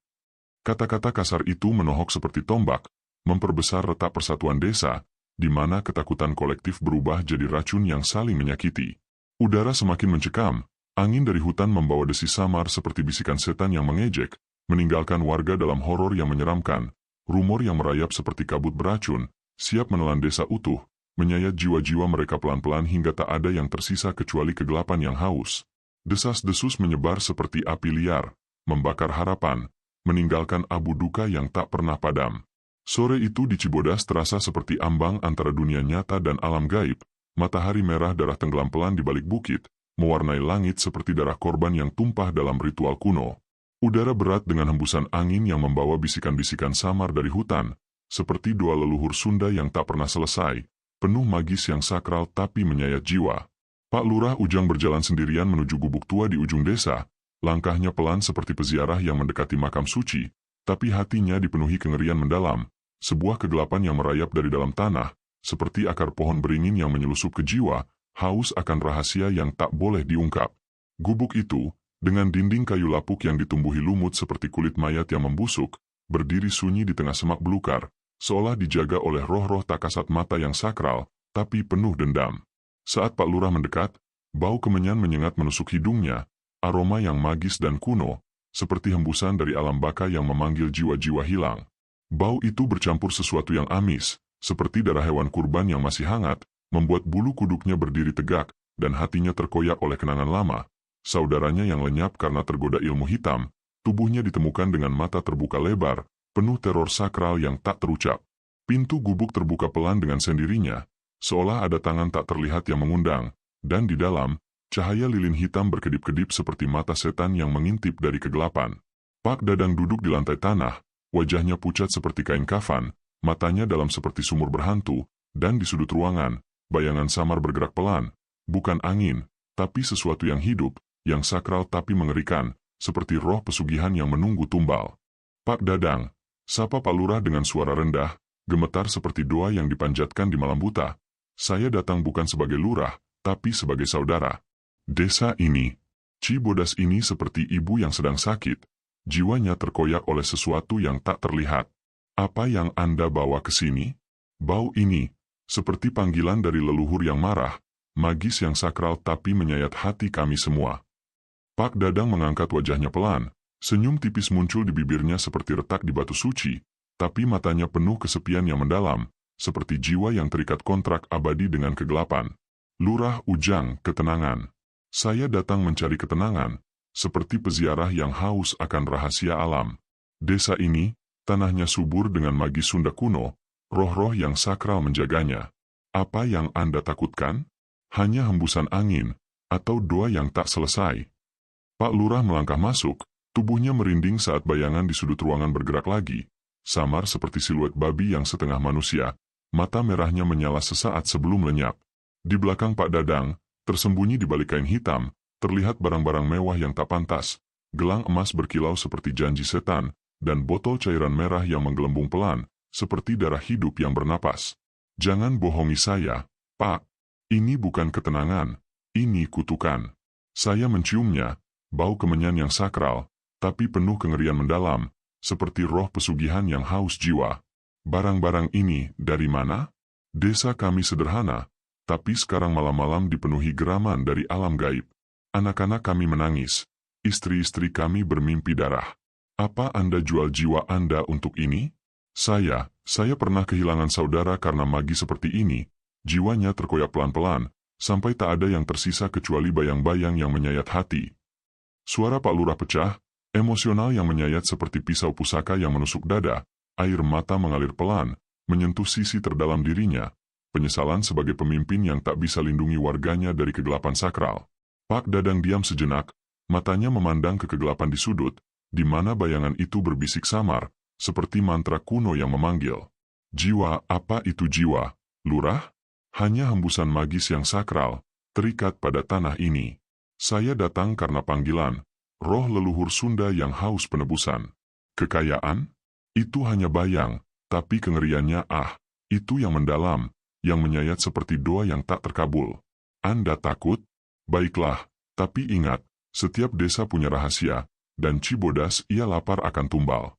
Kata-kata kasar itu menohok seperti tombak, memperbesar retak persatuan desa, di mana ketakutan kolektif berubah jadi racun yang saling menyakiti. Udara semakin mencekam, angin dari hutan membawa desis samar seperti bisikan setan yang mengejek, meninggalkan warga dalam horor yang menyeramkan, rumor yang merayap seperti kabut beracun, siap menelan desa utuh, menyayat jiwa-jiwa mereka pelan-pelan hingga tak ada yang tersisa kecuali kegelapan yang haus. Desas-desus menyebar seperti api liar, membakar harapan, meninggalkan abu duka yang tak pernah padam. Sore itu di Cibodas terasa seperti ambang antara dunia nyata dan alam gaib, matahari merah darah tenggelam pelan di balik bukit, mewarnai langit seperti darah korban yang tumpah dalam ritual kuno. Udara berat dengan hembusan angin yang membawa bisikan-bisikan samar dari hutan, seperti doa leluhur Sunda yang tak pernah selesai, penuh magis yang sakral tapi menyayat jiwa. Pak Lurah Ujang berjalan sendirian menuju gubuk tua di ujung desa, langkahnya pelan seperti peziarah yang mendekati makam suci, tapi hatinya dipenuhi kengerian mendalam, sebuah kegelapan yang merayap dari dalam tanah, seperti akar pohon beringin yang menyelusup ke jiwa, haus akan rahasia yang tak boleh diungkap. Gubuk itu, dengan dinding kayu lapuk yang ditumbuhi lumut seperti kulit mayat yang membusuk, berdiri sunyi di tengah semak belukar, seolah dijaga oleh roh-roh tak kasat mata yang sakral, tapi penuh dendam. Saat Pak Lurah mendekat, bau kemenyan menyengat menusuk hidungnya, aroma yang magis dan kuno, seperti hembusan dari alam baka yang memanggil jiwa-jiwa hilang. Bau itu bercampur sesuatu yang amis, seperti darah hewan kurban yang masih hangat, membuat bulu kuduknya berdiri tegak, dan hatinya terkoyak oleh kenangan lama. Saudaranya yang lenyap karena tergoda ilmu hitam, tubuhnya ditemukan dengan mata terbuka lebar, penuh teror sakral yang tak terucap. Pintu gubuk terbuka pelan dengan sendirinya, seolah ada tangan tak terlihat yang mengundang, dan di dalam, cahaya lilin hitam berkedip-kedip seperti mata setan yang mengintip dari kegelapan. Pak Dadang duduk di lantai tanah, wajahnya pucat seperti kain kafan, matanya dalam seperti sumur berhantu, dan di sudut ruangan, bayangan samar bergerak pelan, bukan angin, tapi sesuatu yang hidup, yang sakral tapi mengerikan, seperti roh pesugihan yang menunggu tumbal. Pak Dadang, sapa Pak Lurah dengan suara rendah, gemetar seperti doa yang dipanjatkan di malam buta. Saya datang bukan sebagai lurah, tapi sebagai saudara. Desa ini, Cibodas ini seperti ibu yang sedang sakit, jiwanya terkoyak oleh sesuatu yang tak terlihat. Apa yang Anda bawa ke sini? Bau ini, seperti panggilan dari leluhur yang marah, magis yang sakral tapi menyayat hati kami semua. Pak Dadang mengangkat wajahnya pelan, senyum tipis muncul di bibirnya seperti retak di batu suci, tapi matanya penuh kesepian yang mendalam, seperti jiwa yang terikat kontrak abadi dengan kegelapan. Lurah Ujang, ketenangan. Saya datang mencari ketenangan, seperti peziarah yang haus akan rahasia alam. Desa ini, tanahnya subur dengan magis Sunda kuno, roh-roh yang sakral menjaganya. Apa yang Anda takutkan? Hanya hembusan angin, atau doa yang tak selesai? Pak Lurah melangkah masuk, tubuhnya merinding saat bayangan di sudut ruangan bergerak lagi, samar seperti siluet babi yang setengah manusia, mata merahnya menyala sesaat sebelum lenyap. Di belakang Pak Dadang, tersembunyi di balik kain hitam, terlihat barang-barang mewah yang tak pantas, gelang emas berkilau seperti janji setan, dan botol cairan merah yang menggelembung pelan, seperti darah hidup yang bernapas. Jangan bohongi saya, Pak. Ini bukan ketenangan, ini kutukan. Saya menciumnya, bau kemenyan yang sakral, tapi penuh kengerian mendalam, seperti roh pesugihan yang haus jiwa. Barang-barang ini dari mana? Desa kami sederhana, tapi sekarang malam-malam dipenuhi geraman dari alam gaib. Anak-anak kami menangis, istri-istri kami bermimpi darah. Apa Anda jual jiwa Anda untuk ini? Saya pernah kehilangan saudara karena magi seperti ini. Jiwanya terkoyak pelan-pelan, sampai tak ada yang tersisa kecuali bayang-bayang yang menyayat hati. Suara Pak Lurah pecah, emosional yang menyayat seperti pisau pusaka yang menusuk dada, air mata mengalir pelan, menyentuh sisi terdalam dirinya, penyesalan sebagai pemimpin yang tak bisa lindungi warganya dari kegelapan sakral. Pak Dadang diam sejenak, matanya memandang ke kegelapan di sudut, di mana bayangan itu berbisik samar, seperti mantra kuno yang memanggil. Jiwa, apa itu jiwa? Lurah? Hanya hembusan magis yang sakral, terikat pada tanah ini. Saya datang karena panggilan, roh leluhur Sunda yang haus penebusan. Kekayaan? Itu hanya bayang, tapi kengeriannya itu yang mendalam, yang menyayat seperti doa yang tak terkabul. Anda takut? Baiklah, tapi ingat, setiap desa punya rahasia, dan Cibodas ia lapar akan tumbal.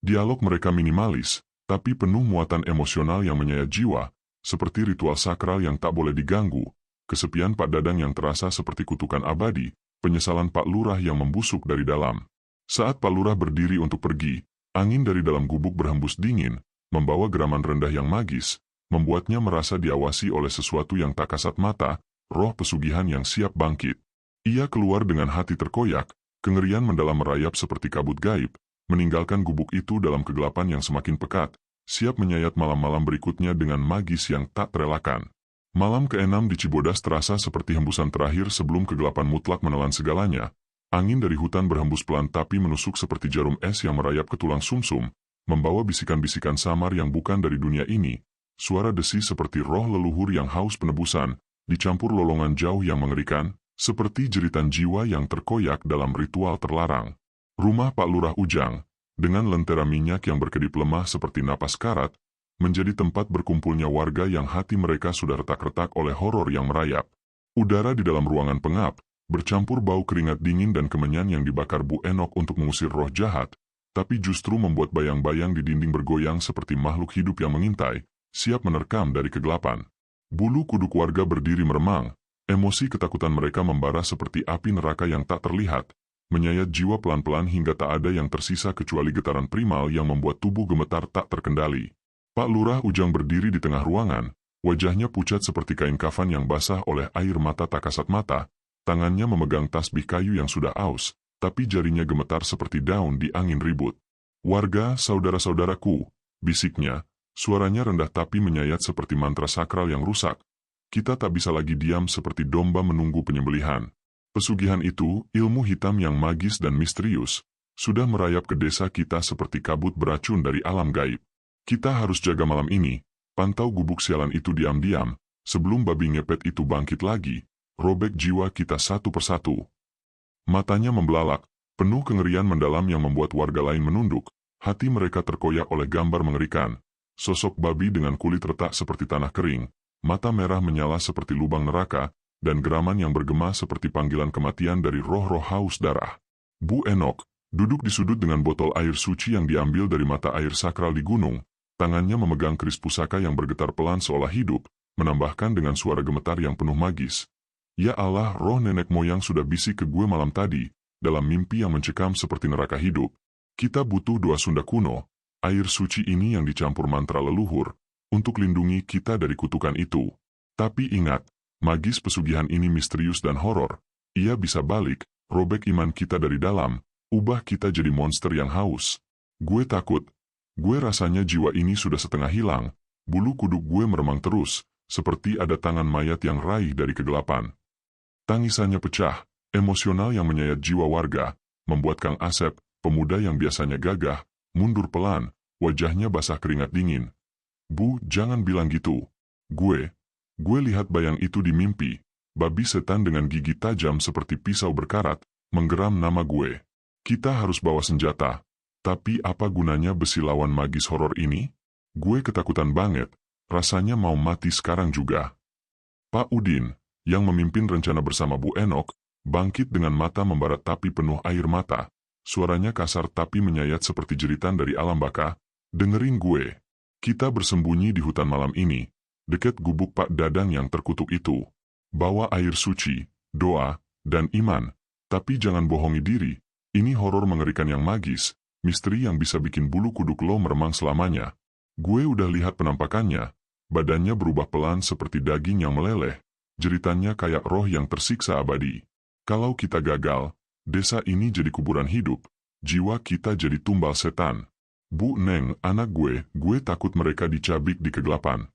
Dialog mereka minimalis, tapi penuh muatan emosional yang menyayat jiwa, seperti ritual sakral yang tak boleh diganggu, kesepian Pak Dadang yang terasa seperti kutukan abadi, penyesalan Pak Lurah yang membusuk dari dalam. Saat Pak Lurah berdiri untuk pergi, angin dari dalam gubuk berhembus dingin, membawa geraman rendah yang magis, membuatnya merasa diawasi oleh sesuatu yang tak kasat mata, roh pesugihan yang siap bangkit. Ia keluar dengan hati terkoyak, kengerian mendalam merayap seperti kabut gaib, meninggalkan gubuk itu dalam kegelapan yang semakin pekat, siap menyayat malam-malam berikutnya dengan magis yang tak terelakkan. Malam ke-6 di Cibodas terasa seperti hembusan terakhir sebelum kegelapan mutlak menelan segalanya. Angin dari hutan berhembus pelan tapi menusuk seperti jarum es yang merayap ke tulang sumsum, membawa bisikan-bisikan samar yang bukan dari dunia ini, suara desi seperti roh leluhur yang haus penebusan, dicampur lolongan jauh yang mengerikan, seperti jeritan jiwa yang terkoyak dalam ritual terlarang. Rumah Pak Lurah Ujang, dengan lentera minyak yang berkedip lemah seperti napas karat, menjadi tempat berkumpulnya warga yang hati mereka sudah retak-retak oleh horor yang merayap. Udara di dalam ruangan pengap, bercampur bau keringat dingin dan kemenyan yang dibakar Bu Enok untuk mengusir roh jahat, tapi justru membuat bayang-bayang di dinding bergoyang seperti makhluk hidup yang mengintai, siap menerkam dari kegelapan. Bulu kuduk warga berdiri meremang, emosi ketakutan mereka membara seperti api neraka yang tak terlihat, menyayat jiwa pelan-pelan hingga tak ada yang tersisa kecuali getaran primal yang membuat tubuh gemetar tak terkendali. Pak Lurah Ujang berdiri di tengah ruangan, Wajahnya pucat seperti kain kafan yang basah oleh air mata tak kasat mata, tangannya memegang tasbih kayu yang sudah aus, tapi jarinya gemetar seperti daun di angin ribut. "Warga, saudara-saudaraku," bisiknya, suaranya rendah tapi menyayat seperti mantra sakral yang rusak. "Kita tak bisa lagi diam seperti domba menunggu penyembelihan. Pesugihan itu, ilmu hitam yang magis dan misterius, sudah merayap ke desa kita seperti kabut beracun dari alam gaib. Kita harus jaga malam ini, pantau gubuk sialan itu diam-diam, sebelum babi ngepet itu bangkit lagi, robek jiwa kita satu persatu." Matanya membelalak, penuh kengerian mendalam yang membuat warga lain menunduk, hati mereka terkoyak oleh gambar mengerikan. Sosok babi dengan kulit retak seperti tanah kering, mata merah menyala seperti lubang neraka, dan geraman yang bergema seperti panggilan kematian dari roh-roh haus darah. Bu Enok, duduk di sudut dengan botol air suci yang diambil dari mata air sakral di gunung, tangannya memegang keris pusaka yang bergetar pelan seolah hidup, menambahkan dengan suara gemetar yang penuh magis. "Ya Allah, roh nenek moyang sudah bisik ke gue malam tadi, dalam mimpi yang mencekam seperti neraka hidup. Kita butuh doa Sunda kuno, air suci ini yang dicampur mantra leluhur, untuk lindungi kita dari kutukan itu. Tapi ingat, magis pesugihan ini misterius dan horor. Ia bisa balik, robek iman kita dari dalam, ubah kita jadi monster yang haus. Gue takut. Gue rasanya jiwa ini sudah setengah hilang, bulu kuduk gue meremang terus, seperti ada tangan mayat yang raih dari kegelapan." Tangisannya pecah, emosional yang menyayat jiwa warga, membuat Kang Asep, pemuda yang biasanya gagah, mundur pelan, wajahnya basah keringat dingin. "Bu, jangan bilang gitu. Gue lihat bayang itu di mimpi, babi setan dengan gigi tajam seperti pisau berkarat, menggeram nama gue. Kita harus bawa senjata. Tapi apa gunanya besi lawan magis horor ini? Gue ketakutan banget, rasanya mau mati sekarang juga." Pak Udin, yang memimpin rencana bersama Bu Enok, bangkit dengan mata membarat tapi penuh air mata. Suaranya kasar tapi menyayat seperti jeritan dari alam baka. "Dengerin gue. Kita bersembunyi di hutan malam ini, dekat gubuk Pak Dadang yang terkutuk itu. Bawa air suci, doa, dan iman. Tapi jangan bohongi diri, ini horor mengerikan yang magis, misteri yang bisa bikin bulu kuduk lo meremang selamanya. Gue udah lihat penampakannya, badannya berubah pelan seperti daging yang meleleh, jeritannya kayak roh yang tersiksa abadi. Kalau kita gagal, desa ini jadi kuburan hidup, jiwa kita jadi tumbal setan. Bu Neng, anak gue takut mereka dicabik di kegelapan."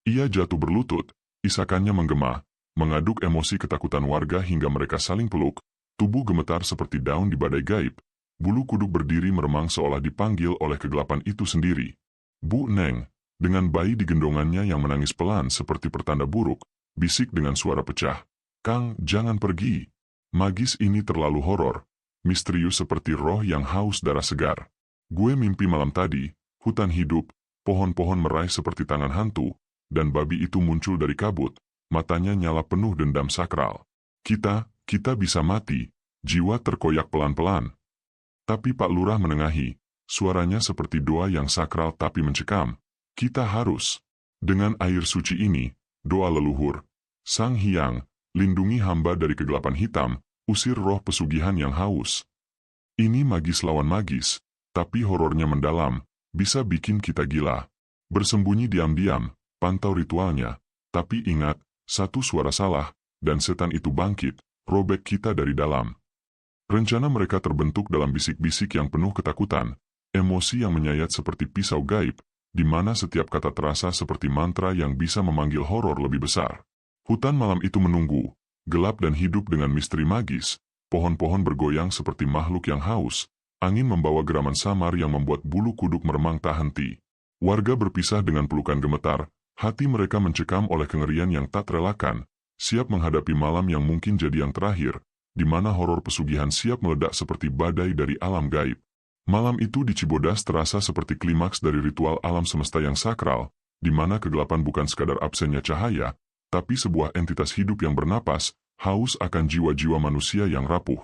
Ia jatuh berlutut, isakannya menggema, mengaduk emosi ketakutan warga hingga mereka saling peluk, tubuh gemetar seperti daun di badai gaib, bulu kuduk berdiri meremang seolah dipanggil oleh kegelapan itu sendiri. "Bu Neng," dengan bayi di gendongannya yang menangis pelan seperti pertanda buruk, bisik dengan suara pecah. "Kang, jangan pergi. Magis ini terlalu horor, misterius seperti roh yang haus darah segar. Gue mimpi malam tadi, hutan hidup, pohon-pohon meraih seperti tangan hantu, dan babi itu muncul dari kabut, matanya nyala penuh dendam sakral. Kita bisa mati." Jiwa terkoyak pelan-pelan. Tapi Pak Lurah menengahi, suaranya seperti doa yang sakral tapi mencekam. "Kita harus. Dengan air suci ini, doa leluhur. Sang Hyang, lindungi hamba dari kegelapan hitam, usir roh pesugihan yang haus." Ini magis lawan magis, tapi horornya mendalam, bisa bikin kita gila. Bersembunyi diam-diam, pantau ritualnya, tapi ingat, satu suara salah, dan setan itu bangkit, robek kita dari dalam. Rencana mereka terbentuk dalam bisik-bisik yang penuh ketakutan, emosi yang menyayat seperti pisau gaib, di mana setiap kata terasa seperti mantra yang bisa memanggil horor lebih besar. Hutan malam itu menunggu, gelap dan hidup dengan misteri magis, pohon-pohon bergoyang seperti makhluk yang haus, angin membawa geraman samar yang membuat bulu kuduk meremang tak henti. Warga berpisah dengan pelukan gemetar, hati mereka mencekam oleh kengerian yang tak terelakkan, siap menghadapi malam yang mungkin jadi yang terakhir, di mana horor pesugihan siap meledak seperti badai dari alam gaib. Malam itu di Cibodas terasa seperti klimaks dari ritual alam semesta yang sakral, di mana kegelapan bukan sekadar absennya cahaya, tapi sebuah entitas hidup yang bernapas, haus akan jiwa-jiwa manusia yang rapuh.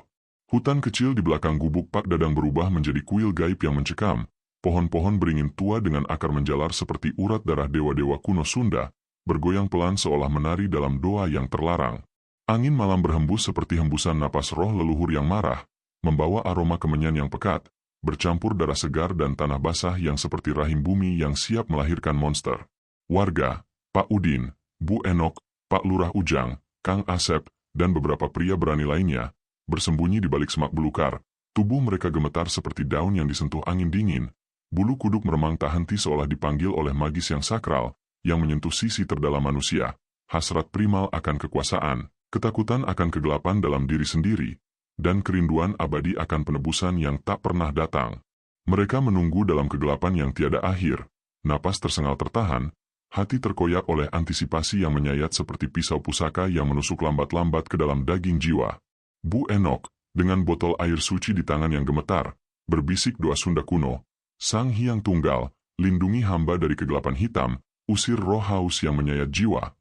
Hutan kecil di belakang gubuk Pak Dadang berubah menjadi kuil gaib yang mencekam, pohon-pohon beringin tua dengan akar menjalar seperti urat darah dewa-dewa kuno Sunda, bergoyang pelan seolah menari dalam doa yang terlarang. Angin malam berhembus seperti hembusan napas roh leluhur yang marah, membawa aroma kemenyan yang pekat, bercampur darah segar dan tanah basah yang seperti rahim bumi yang siap melahirkan monster. Warga, Pak Udin, Bu Enok, Pak Lurah Ujang, Kang Asep, dan beberapa pria berani lainnya, bersembunyi di balik semak belukar. Tubuh mereka gemetar seperti daun yang disentuh angin dingin. Bulu kuduk meremang tak henti seolah dipanggil oleh magis yang sakral, yang menyentuh sisi terdalam manusia. Hasrat primal akan kekuasaan, ketakutan akan kegelapan dalam diri sendiri, dan kerinduan abadi akan penebusan yang tak pernah datang. Mereka menunggu dalam kegelapan yang tiada akhir. Napas tersengal tertahan, hati terkoyak oleh antisipasi yang menyayat seperti pisau pusaka yang menusuk lambat-lambat ke dalam daging jiwa. Bu Enok, dengan botol air suci di tangan yang gemetar, berbisik doa Sunda kuno, Sang Hyang Tunggal, lindungi hamba dari kegelapan hitam, usir roh haus yang menyayat jiwa.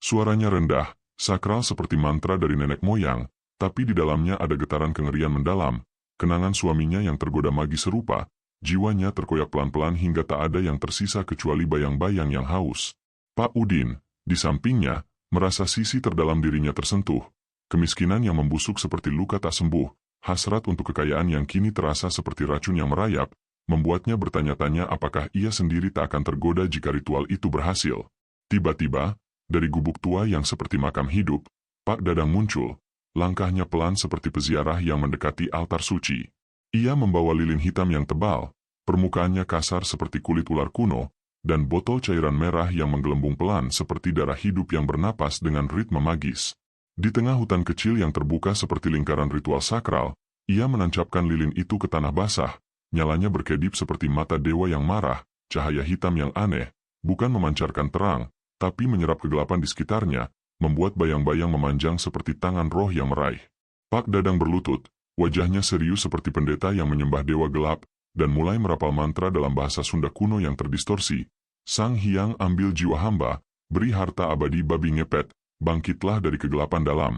Suaranya rendah, sakral seperti mantra dari nenek moyang, tapi di dalamnya ada getaran kengerian mendalam. Kenangan suaminya yang tergoda magis serupa, jiwanya terkoyak pelan-pelan hingga tak ada yang tersisa kecuali bayang-bayang yang haus. Pak Udin, di sampingnya, merasa sisi terdalam dirinya tersentuh. Kemiskinan yang membusuk seperti luka tak sembuh, hasrat untuk kekayaan yang kini terasa seperti racun yang merayap, membuatnya bertanya-tanya apakah ia sendiri tak akan tergoda jika ritual itu berhasil. Tiba-tiba, dari gubuk tua yang seperti makam hidup, Pak Dadang muncul. Langkahnya pelan seperti peziarah yang mendekati altar suci. Ia membawa lilin hitam yang tebal, permukaannya kasar seperti kulit ular kuno, dan botol cairan merah yang menggelembung pelan seperti darah hidup yang bernapas dengan ritme magis. Di tengah hutan kecil yang terbuka seperti lingkaran ritual sakral, ia menancapkan lilin itu ke tanah basah, nyalanya berkedip seperti mata dewa yang marah, cahaya hitam yang aneh, bukan memancarkan terang, tapi menyerap kegelapan di sekitarnya, membuat bayang-bayang memanjang seperti tangan roh yang meraih. Pak Dadang berlutut, wajahnya serius seperti pendeta yang menyembah dewa gelap, dan mulai merapal mantra dalam bahasa Sunda kuno yang terdistorsi. Sang Hyang ambil jiwa hamba, beri harta abadi babi ngepet, bangkitlah dari kegelapan dalam.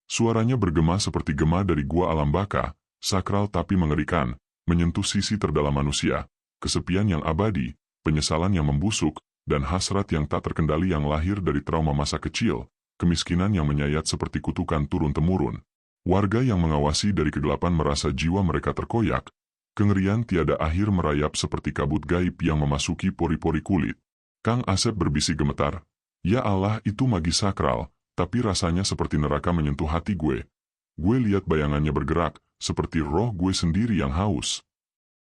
Suaranya bergema seperti gema dari gua alam baka, sakral tapi mengerikan, menyentuh sisi terdalam manusia, kesepian yang abadi, penyesalan yang membusuk, dan hasrat yang tak terkendali yang lahir dari trauma masa kecil, kemiskinan yang menyayat seperti kutukan turun-temurun. Warga yang mengawasi dari kegelapan merasa jiwa mereka terkoyak, kengerian tiada akhir merayap seperti kabut gaib yang memasuki pori-pori kulit. Kang Asep berbisik gemetar, "Ya Allah, itu magis sakral, tapi rasanya seperti neraka menyentuh hati gue. Gue lihat bayangannya bergerak, seperti roh gue sendiri yang haus."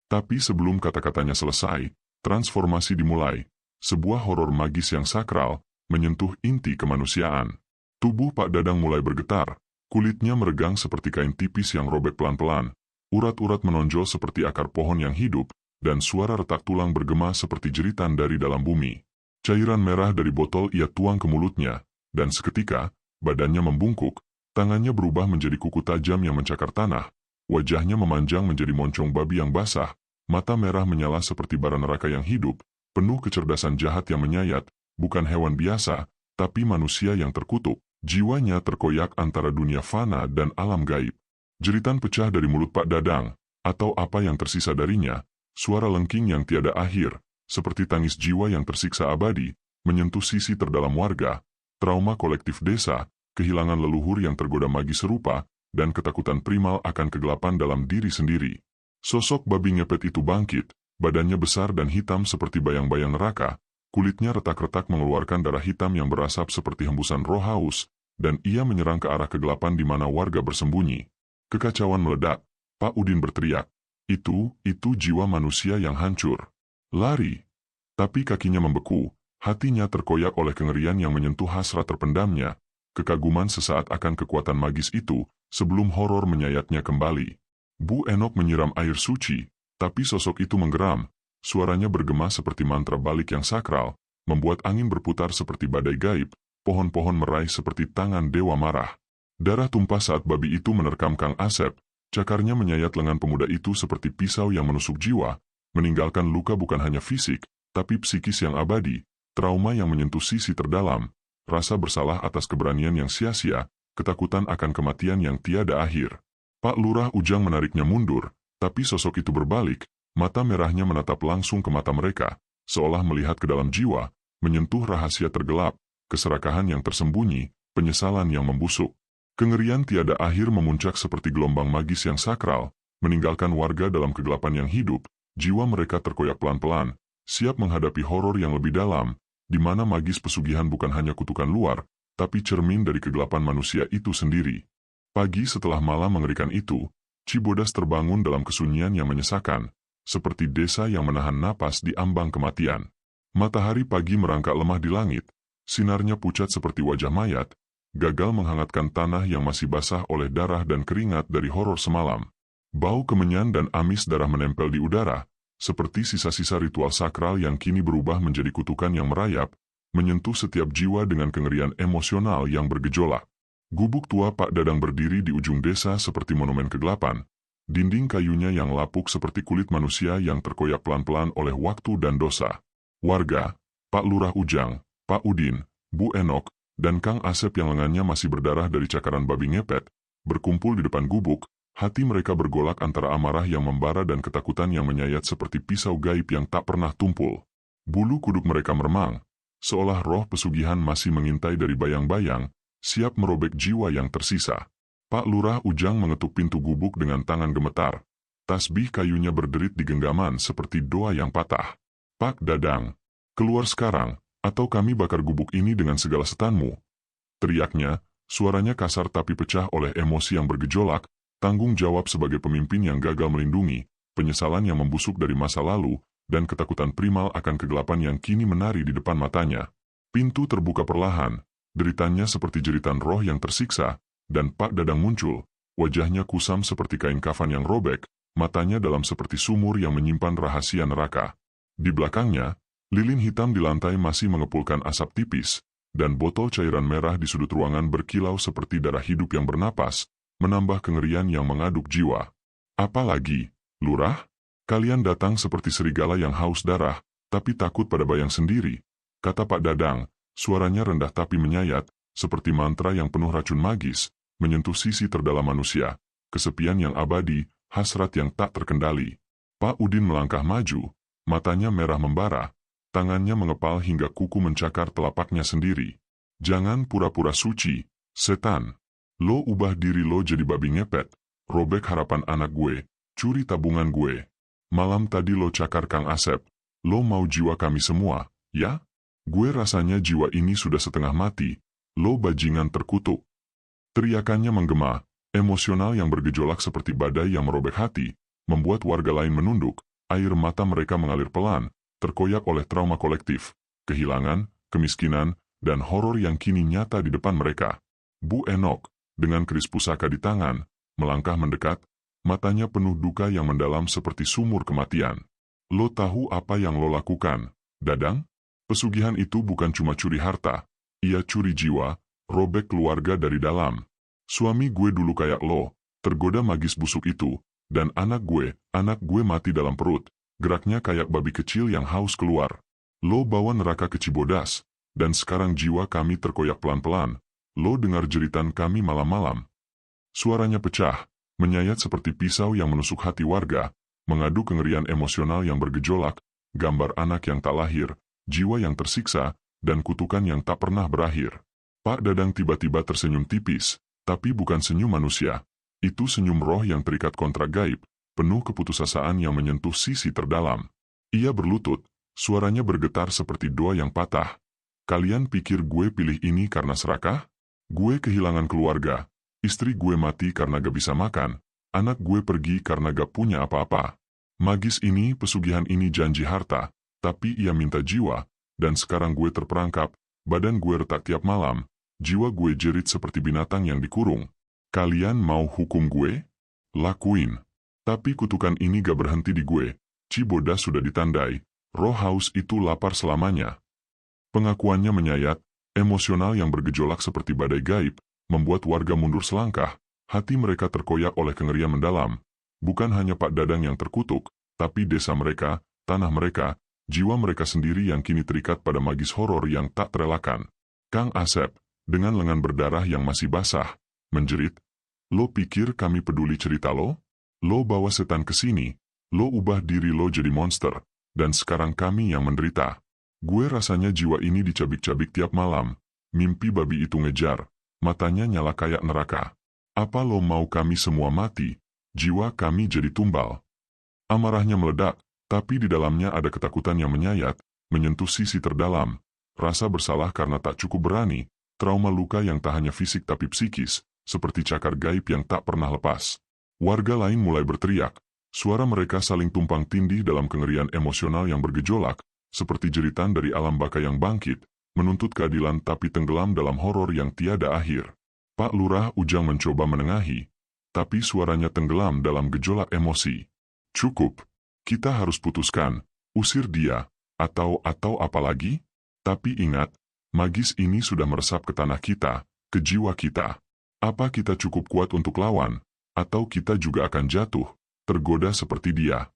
Tapi sebelum kata-katanya selesai, transformasi dimulai. Sebuah horor magis yang sakral, menyentuh inti kemanusiaan. Tubuh Pak Dadang mulai bergetar, kulitnya meregang seperti kain tipis yang robek pelan-pelan, urat-urat menonjol seperti akar pohon yang hidup, dan suara retak tulang bergema seperti jeritan dari dalam bumi. Cairan merah dari botol ia tuang ke mulutnya, dan seketika, badannya membungkuk, tangannya berubah menjadi kuku tajam yang mencakar tanah, wajahnya memanjang menjadi moncong babi yang basah, mata merah menyala seperti bara neraka yang hidup, penuh kecerdasan jahat yang menyayat, bukan hewan biasa, tapi manusia yang terkutuk. Jiwanya terkoyak antara dunia fana dan alam gaib. Jeritan pecah dari mulut Pak Dadang, atau apa yang tersisa darinya, suara lengking yang tiada akhir, seperti tangis jiwa yang tersiksa abadi, menyentuh sisi terdalam warga, trauma kolektif desa, kehilangan leluhur yang tergoda magis serupa, dan ketakutan primal akan kegelapan dalam diri sendiri. Sosok babi ngepet itu bangkit, badannya besar dan hitam seperti bayang-bayang neraka, kulitnya retak-retak mengeluarkan darah hitam yang berasap seperti hembusan roh haus, dan ia menyerang ke arah kegelapan di mana warga bersembunyi. Kekacauan meledak, Pak Udin berteriak, itu jiwa manusia yang hancur. Lari. Tapi kakinya membeku, hatinya terkoyak oleh kengerian yang menyentuh hasrat terpendamnya, kekaguman sesaat akan kekuatan magis itu, sebelum horor menyayatnya kembali. Bu Enok menyiram air suci, tapi sosok itu menggeram, suaranya bergema seperti mantra balik yang sakral, membuat angin berputar seperti badai gaib, pohon-pohon meraih seperti tangan dewa marah. Darah tumpah saat babi itu menerkam Kang Asep, cakarnya menyayat lengan pemuda itu seperti pisau yang menusuk jiwa, meninggalkan luka bukan hanya fisik, tapi psikis yang abadi, trauma yang menyentuh sisi terdalam, rasa bersalah atas keberanian yang sia-sia, ketakutan akan kematian yang tiada akhir. Pak Lurah Ujang menariknya mundur, tapi sosok itu berbalik, mata merahnya menatap langsung ke mata mereka, seolah melihat ke dalam jiwa, menyentuh rahasia tergelap, keserakahan yang tersembunyi, penyesalan yang membusuk. Kengerian tiada akhir memuncak seperti gelombang magis yang sakral, meninggalkan warga dalam kegelapan yang hidup, jiwa mereka terkoyak pelan-pelan, siap menghadapi horor yang lebih dalam, di mana magis pesugihan bukan hanya kutukan luar, tapi cermin dari kegelapan manusia itu sendiri. Pagi setelah malam mengerikan itu, Cibodas terbangun dalam kesunyian yang menyesakan, seperti desa yang menahan napas di ambang kematian. Matahari pagi merangkak lemah di langit, sinarnya pucat seperti wajah mayat, gagal menghangatkan tanah yang masih basah oleh darah dan keringat dari horor semalam. Bau kemenyan dan amis darah menempel di udara, seperti sisa-sisa ritual sakral yang kini berubah menjadi kutukan yang merayap, menyentuh setiap jiwa dengan kengerian emosional yang bergejolak. Gubuk tua Pak Dadang berdiri di ujung desa seperti monumen kegelapan, dinding kayunya yang lapuk seperti kulit manusia yang terkoyak pelan-pelan oleh waktu dan dosa. Warga, Pak Lurah Ujang, Pak Udin, Bu Enok, dan Kang Asep yang lengannya masih berdarah dari cakaran babi ngepet, berkumpul di depan gubuk, hati mereka bergolak antara amarah yang membara dan ketakutan yang menyayat seperti pisau gaib yang tak pernah tumpul. Bulu kuduk mereka meremang, seolah roh pesugihan masih mengintai dari bayang-bayang, siap merobek jiwa yang tersisa. Pak Lurah Ujang mengetuk pintu gubuk dengan tangan gemetar. Tasbih kayunya berderit di genggaman seperti doa yang patah. Pak Dadang, keluar sekarang, atau kami bakar gubuk ini dengan segala setanmu. Teriaknya, suaranya kasar tapi pecah oleh emosi yang bergejolak, tanggung jawab sebagai pemimpin yang gagal melindungi, penyesalan yang membusuk dari masa lalu, dan ketakutan primal akan kegelapan yang kini menari di depan matanya. Pintu terbuka perlahan, deritanya seperti jeritan roh yang tersiksa, dan Pak Dadang muncul, wajahnya kusam seperti kain kafan yang robek, matanya dalam seperti sumur yang menyimpan rahasia neraka. Di belakangnya, lilin hitam di lantai masih mengepulkan asap tipis, dan botol cairan merah di sudut ruangan berkilau seperti darah hidup yang bernapas, menambah kengerian yang mengaduk jiwa. Apalagi, Lurah, kalian datang seperti serigala yang haus darah, tapi takut pada bayang sendiri, kata Pak Dadang, suaranya rendah tapi menyayat, seperti mantra yang penuh racun magis, menyentuh sisi terdalam manusia, kesepian yang abadi, hasrat yang tak terkendali. Pak Udin melangkah maju, matanya merah membara, tangannya mengepal hingga kuku mencakar telapaknya sendiri. Jangan pura-pura suci, setan. Lo ubah diri lo jadi babi ngepet, robek harapan anak gue, curi tabungan gue. Malam tadi lo cakar Kang Asep, lo mau jiwa kami semua, ya? Gue rasanya jiwa ini sudah setengah mati, lo bajingan terkutuk. Teriakannya menggema, emosional yang bergejolak seperti badai yang merobek hati, membuat warga lain menunduk, air mata mereka mengalir pelan, terkoyak oleh trauma kolektif, kehilangan, kemiskinan, dan horor yang kini nyata di depan mereka. Bu Enok, dengan keris pusaka di tangan, melangkah mendekat, matanya penuh duka yang mendalam seperti sumur kematian. Lo tahu apa yang lo lakukan, Dadang? Pesugihan itu bukan cuma curi harta, ia curi jiwa, robek keluarga dari dalam. Suami gue dulu kayak lo, tergoda magis busuk itu, dan anak gue mati dalam perut, geraknya kayak babi kecil yang haus keluar. Lo bawa neraka ke Cibodas, dan sekarang jiwa kami terkoyak pelan-pelan. Lo dengar jeritan kami malam-malam. Suaranya pecah, menyayat seperti pisau yang menusuk hati warga, mengadu kengerian emosional yang bergejolak, gambar anak yang tak lahir, jiwa yang tersiksa, dan kutukan yang tak pernah berakhir. Pak Dadang tiba-tiba tersenyum tipis, tapi bukan senyum manusia. Itu senyum roh yang terikat kontrak gaib, penuh keputusasaan yang menyentuh sisi terdalam. Ia berlutut, suaranya bergetar seperti doa yang patah. Kalian pikir gue pilih ini karena serakah? Gue kehilangan keluarga, istri gue mati karena gak bisa makan, anak gue pergi karena gak punya apa-apa. Magis ini, pesugihan ini janji harta, tapi ia minta jiwa, dan sekarang gue terperangkap, badan gue retak tiap malam, jiwa gue jerit seperti binatang yang dikurung. Kalian mau hukum gue? Lakuin. Tapi kutukan ini gak berhenti di gue, Cibodas sudah ditandai, roh haus itu lapar selamanya. Pengakuannya menyayat, emosional yang bergejolak seperti badai gaib, membuat warga mundur selangkah, hati mereka terkoyak oleh kengerian mendalam. Bukan hanya Pak Dadang yang terkutuk, tapi desa mereka, tanah mereka, jiwa mereka sendiri yang kini terikat pada magis horor yang tak terelakkan. Kang Asep, dengan lengan berdarah yang masih basah, menjerit, "Lo pikir kami peduli cerita lo? Lo bawa setan ke sini, lo ubah diri lo jadi monster, dan sekarang kami yang menderita. Gue rasanya jiwa ini dicabik-cabik tiap malam, mimpi babi itu ngejar, matanya nyala kayak neraka. Apa lo mau kami semua mati, jiwa kami jadi tumbal?" Amarahnya meledak, tapi di dalamnya ada ketakutan yang menyayat, menyentuh sisi terdalam. rasa bersalah karena tak cukup berani, trauma luka yang tak hanya fisik tapi psikis, seperti cakar gaib yang tak pernah lepas. Warga lain mulai berteriak, suara mereka saling tumpang tindih dalam kengerian emosional yang bergejolak, seperti jeritan dari alam baka yang bangkit, menuntut keadilan tapi tenggelam dalam horor yang tiada akhir. Pak Lurah Ujang mencoba menengahi, tapi suaranya tenggelam dalam gejolak emosi. Cukup, kita harus putuskan, usir dia, atau apa lagi? Tapi ingat, magis ini sudah meresap ke tanah kita, ke jiwa kita. Apa kita cukup kuat untuk lawan, atau kita juga akan jatuh, tergoda seperti dia?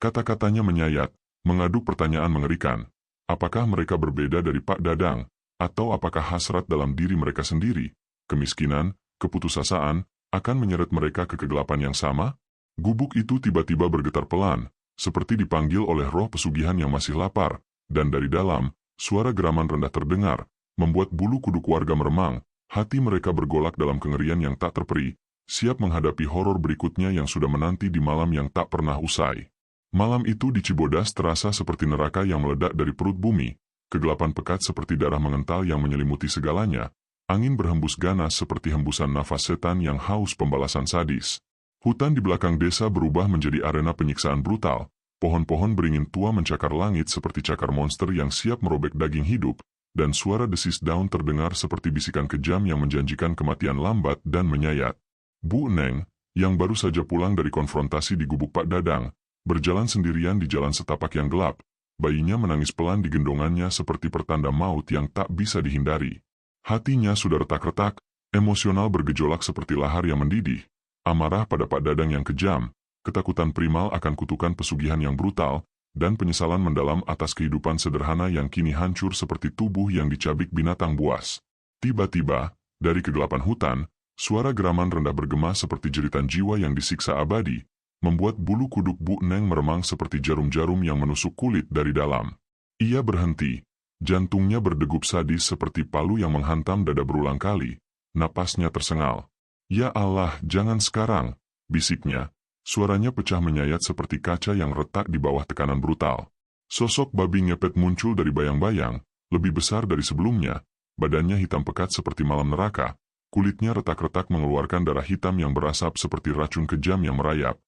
Kata-katanya menyayat, mengaduk pertanyaan mengerikan. Apakah mereka berbeda dari Pak Dadang, atau apakah hasrat dalam diri mereka sendiri, kemiskinan, keputusasaan, akan menyeret mereka ke kegelapan yang sama? Gubuk itu tiba-tiba bergetar pelan, seperti dipanggil oleh roh pesugihan yang masih lapar, dan dari dalam, suara geraman rendah terdengar, membuat bulu kuduk warga meremang, hati mereka bergolak dalam kengerian yang tak terperi, siap menghadapi horor berikutnya yang sudah menanti di malam yang tak pernah usai. Malam itu di Cibodas terasa seperti neraka yang meledak dari perut bumi, kegelapan pekat seperti darah mengental yang menyelimuti segalanya, angin berhembus ganas seperti hembusan nafas setan yang haus pembalasan sadis. Hutan di belakang desa berubah menjadi arena penyiksaan brutal, pohon-pohon beringin tua mencakar langit seperti cakar monster yang siap merobek daging hidup, dan suara desis daun terdengar seperti bisikan kejam yang menjanjikan kematian lambat dan menyayat. Bu Neng, yang baru saja pulang dari konfrontasi di gubuk Pak Dadang, berjalan sendirian di jalan setapak yang gelap, bayinya menangis pelan di gendongannya seperti pertanda maut yang tak bisa dihindari. Hatinya sudah retak-retak, emosional bergejolak seperti lahar yang mendidih, amarah pada Pak Dadang yang kejam, ketakutan primal akan kutukan pesugihan yang brutal, dan penyesalan mendalam atas kehidupan sederhana yang kini hancur seperti tubuh yang dicabik binatang buas. Tiba-tiba, dari kegelapan hutan, suara geraman rendah bergema seperti jeritan jiwa yang disiksa abadi, membuat bulu kuduk Bu Neng meremang seperti jarum-jarum yang menusuk kulit dari dalam. Ia berhenti, jantungnya berdegup sadis seperti palu yang menghantam dada berulang kali, napasnya tersengal. Ya Allah, jangan sekarang, bisiknya, suaranya pecah menyayat seperti kaca yang retak di bawah tekanan brutal. Sosok babi ngepet muncul dari bayang-bayang, lebih besar dari sebelumnya, badannya hitam pekat seperti malam neraka, kulitnya retak-retak mengeluarkan darah hitam yang berasap seperti racun kejam yang merayap.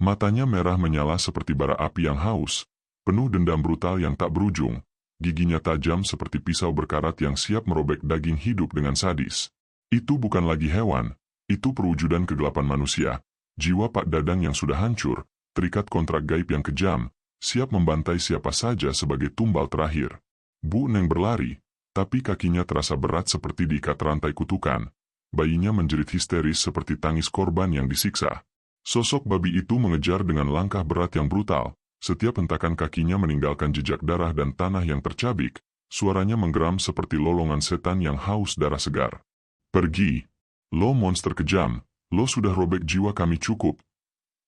Matanya merah menyala seperti bara api yang haus, penuh dendam brutal yang tak berujung, giginya tajam seperti pisau berkarat yang siap merobek daging hidup dengan sadis. Itu bukan lagi hewan, itu perwujudan kegelapan manusia, jiwa Pak Dadang yang sudah hancur, terikat kontrak gaib yang kejam, siap membantai siapa saja sebagai tumbal terakhir. Bu Neng berlari, tapi kakinya terasa berat seperti diikat rantai kutukan. Bayinya menjerit histeris seperti tangis korban yang disiksa. Sosok babi itu mengejar dengan langkah berat yang brutal, setiap hentakan kakinya meninggalkan jejak darah dan tanah yang tercabik, suaranya menggeram seperti lolongan setan yang haus darah segar. Pergi, lo monster kejam, lo sudah robek jiwa kami cukup.